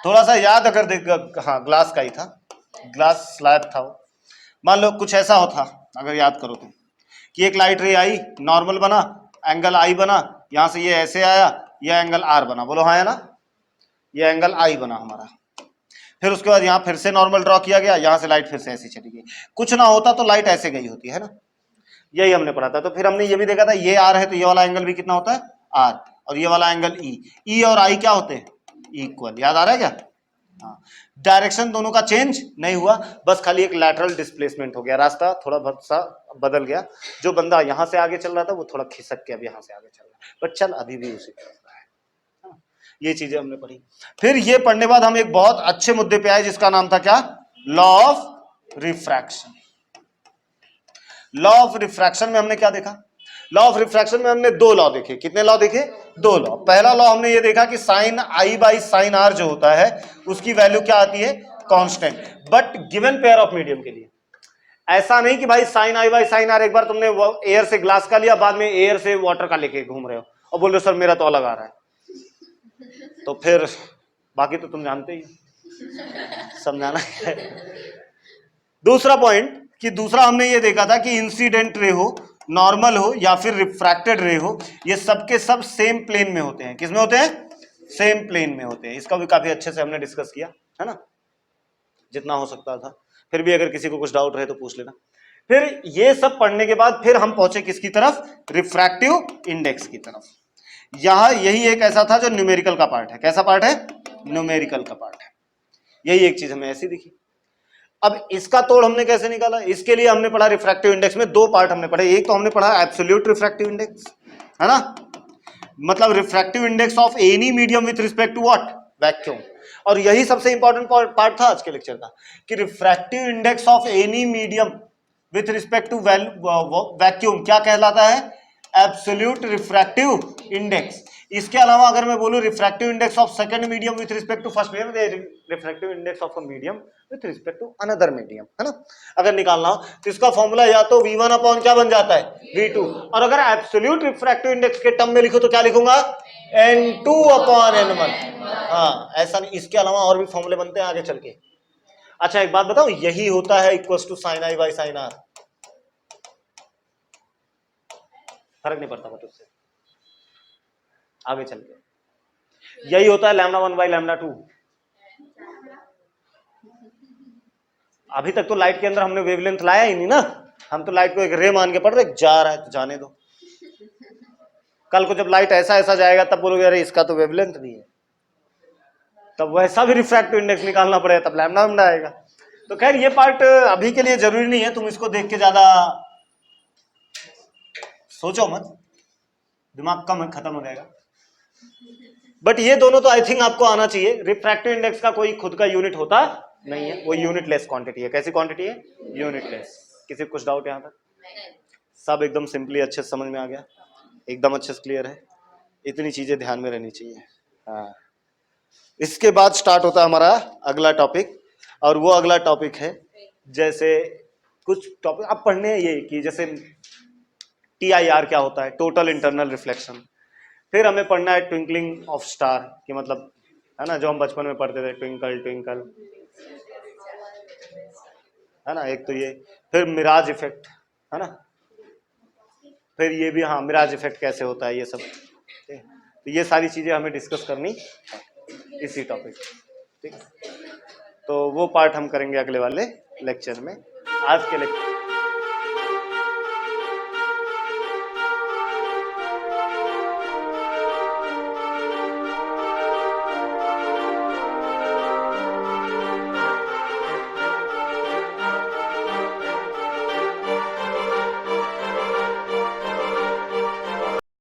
थोड़ा सा याद अगर देख, हाँ ग्लास का ही था, ग्लास स्लैब था वो। मान लो कुछ ऐसा होता, अगर याद करो तो, कि एक लाइट रे आई, नॉर्मल बना, एंगल आई बना, यहां से ये ऐसे आया, ये एंगल आर बना, बोलो हाँ है ना, ये एंगल आई बना हमारा। फिर उसके बाद यहां फिर से नॉर्मल ड्रॉ किया गया, यहां से लाइट फिर से ऐसी चली गई। कुछ ना होता तो लाइट ऐसे गई होती है ना, यही हमने पढ़ा था। तो फिर हमने ये भी देखा था, ये आर है तो ये वाला एंगल भी कितना होता है, आर, और ये वाला एंगल ई और आई क्या होते हैं, इक्वल। याद आ रहा है क्या, हाँ। डायरेक्शन दोनों का चेंज नहीं हुआ, बस खाली एक लैटरल डिस्प्लेसमेंट हो गया, रास्ता थोड़ा बहुत सा बदल गया। जो बंदा यहां से आगे चल रहा था वो थोड़ा खिसक के अब यहां से आगे चल रहा है, बट चल अभी भी उसी तरह है। हाँ, ये चीजें हमने पढ़ी। फिर ये पढ़ने बाद हम एक बहुत अच्छे मुद्दे पे आए जिसका नाम था क्या, law of refraction. Law of refraction में हमने क्या देखा, लॉ ऑफ रिफ्रैक्शन में हमने 2 लॉ देखे। कितने लॉ देखे, 2 लॉ। पहला लॉ हमने ये देखा कि sine I by sine R जो होता है उसकी वैल्यू क्या आती है, constant, but given pair of medium के लिए। ऐसा नहीं कि भाई sine I by sine R एक बार तुमने एयर से ग्लास का लिया, बाद में एयर से वाटर का लेके घूम रहे हो और बोल रहे हो सर मेरा तो अलग आ रहा है, तो फिर बाकी तो तुम जानते ही, समझाना है। दूसरा पॉइंट, कि दूसरा हमने ये देखा था कि इंसिडेंट रे हो, नॉर्मल हो या फिर रिफ्रैक्टेड रे हो, ये सबके सब सेम प्लेन में होते हैं। किसमें होते हैं, सेम प्लेन में होते हैं। इसका भी काफी अच्छे से हमने डिस्कस किया, है ना, जितना हो सकता था। फिर भी अगर किसी को कुछ डाउट रहे तो पूछ लेना। फिर ये सब पढ़ने के बाद फिर हम पहुंचे किसकी तरफ, रिफ्रैक्टिव इंडेक्स की तरफ। यहां यही एक ऐसा था जो न्यूमेरिकल का पार्ट है। कैसा पार्ट है, न्यूमेरिकल का पार्ट है। यही एक चीज हमें ऐसी दिखी। अब इसका तोड़ हमने कैसे निकाला, इसके लिए हमने पढ़ा रिफ्रैक्टिव इंडेक्स में 2 पार्ट हमने पढ़े। एक तो हमने पढ़ा एब्सोल्यूट रिफ्रैक्टिव इंडेक्स, है ना, मतलब refractive index of any medium with respect to what, vacuum. और यही सबसे इंपॉर्टेंट पार्ट था आज के लेक्चर का, कि refractive index of any medium with respect to vacuum क्या कहलाता है, एब्सोल्यूट रिफ्रैक्टिव इंडेक्स। इसके अलावा अगर मैं बोलूं refractive index of second medium with respect to first medium, refractive index of a medium with respect to another medium, है ना, अगर निकालना हो तो इसका फॉर्मूला या तो V1 अपॉन क्या बन जाता है, V2, और अगर एब्सोल्यूट रिफ्रैक्टिव इंडेक्स के टर्म में लिखो तो क्या लिखूंगा, N2/N1। हाँ ऐसा नहीं, इसके अलावा और भी फॉर्मूले बनते हैं आगे चल के। अच्छा एक बात बताओ, यही होता है equals to sine I by sine R, फर्क नहीं पड़ता बट उससे आगे चल के यही होता है λ1 बाई λ2। अभी तक तो लाइट के अंदर हमने वेवलेंथ लाया ही नहीं ना, हम तो लाइट को एक रे मान के पढ़ रहे, जा रहा है तो जाने दो। कल को जब लाइट ऐसा ऐसा जाएगा तब बोलोगे अरे इसका तो वेवलेंथ नहीं है, तब वैसा भी रिफ्रैक्टिव इंडेक्स निकालना पड़ेगा, तब लैम्डा लैम्डा आएगा। तो खैर ये पार्ट अभी के लिए जरूरी नहीं है, तुम इसको देख के ज्यादा सोचो मत, दिमाग कम खत्म हो जाएगा। बट ये दोनों तो आई थिंक आपको आना चाहिए। रिफ्रैक्टिव इंडेक्स का कोई खुद का यूनिट होता नहीं है, वो यूनिटलेस क्वांटिटी है। कैसी क्वांटिटी है? यूनिटलेस। किसी को कुछ डाउट यहाँ तक? सब एकदम सिंपली अच्छे से समझ में आ गया, एकदम अच्छे से क्लियर है। इतनी चीजें ध्यान में रहनी चाहिए। हाँ, इसके बाद स्टार्ट होता है हमारा अगला टॉपिक, और वो अगला टॉपिक है जैसे कुछ टॉपिक आप पढ़ने हैं ये कि जैसे TIR क्या होता है, टोटल इंटरनल रिफ्लेक्शन। फिर हमें पढ़ना है ट्विंकलिंग ऑफ स्टार, कि मतलब है ना जो हम बचपन में पढ़ते थे, ट्विंकल ट्विंकल, है ना। एक तो ये, फिर मिराज इफेक्ट, है ना। फिर ये भी, हाँ मिराज इफेक्ट कैसे होता है, ये सब। तो ये सारी चीजें हमें डिस्कस करनी इसी टॉपिक, ठीक। तो वो पार्ट हम करेंगे अगले वाले लेक्चर में। आज के लेक्चर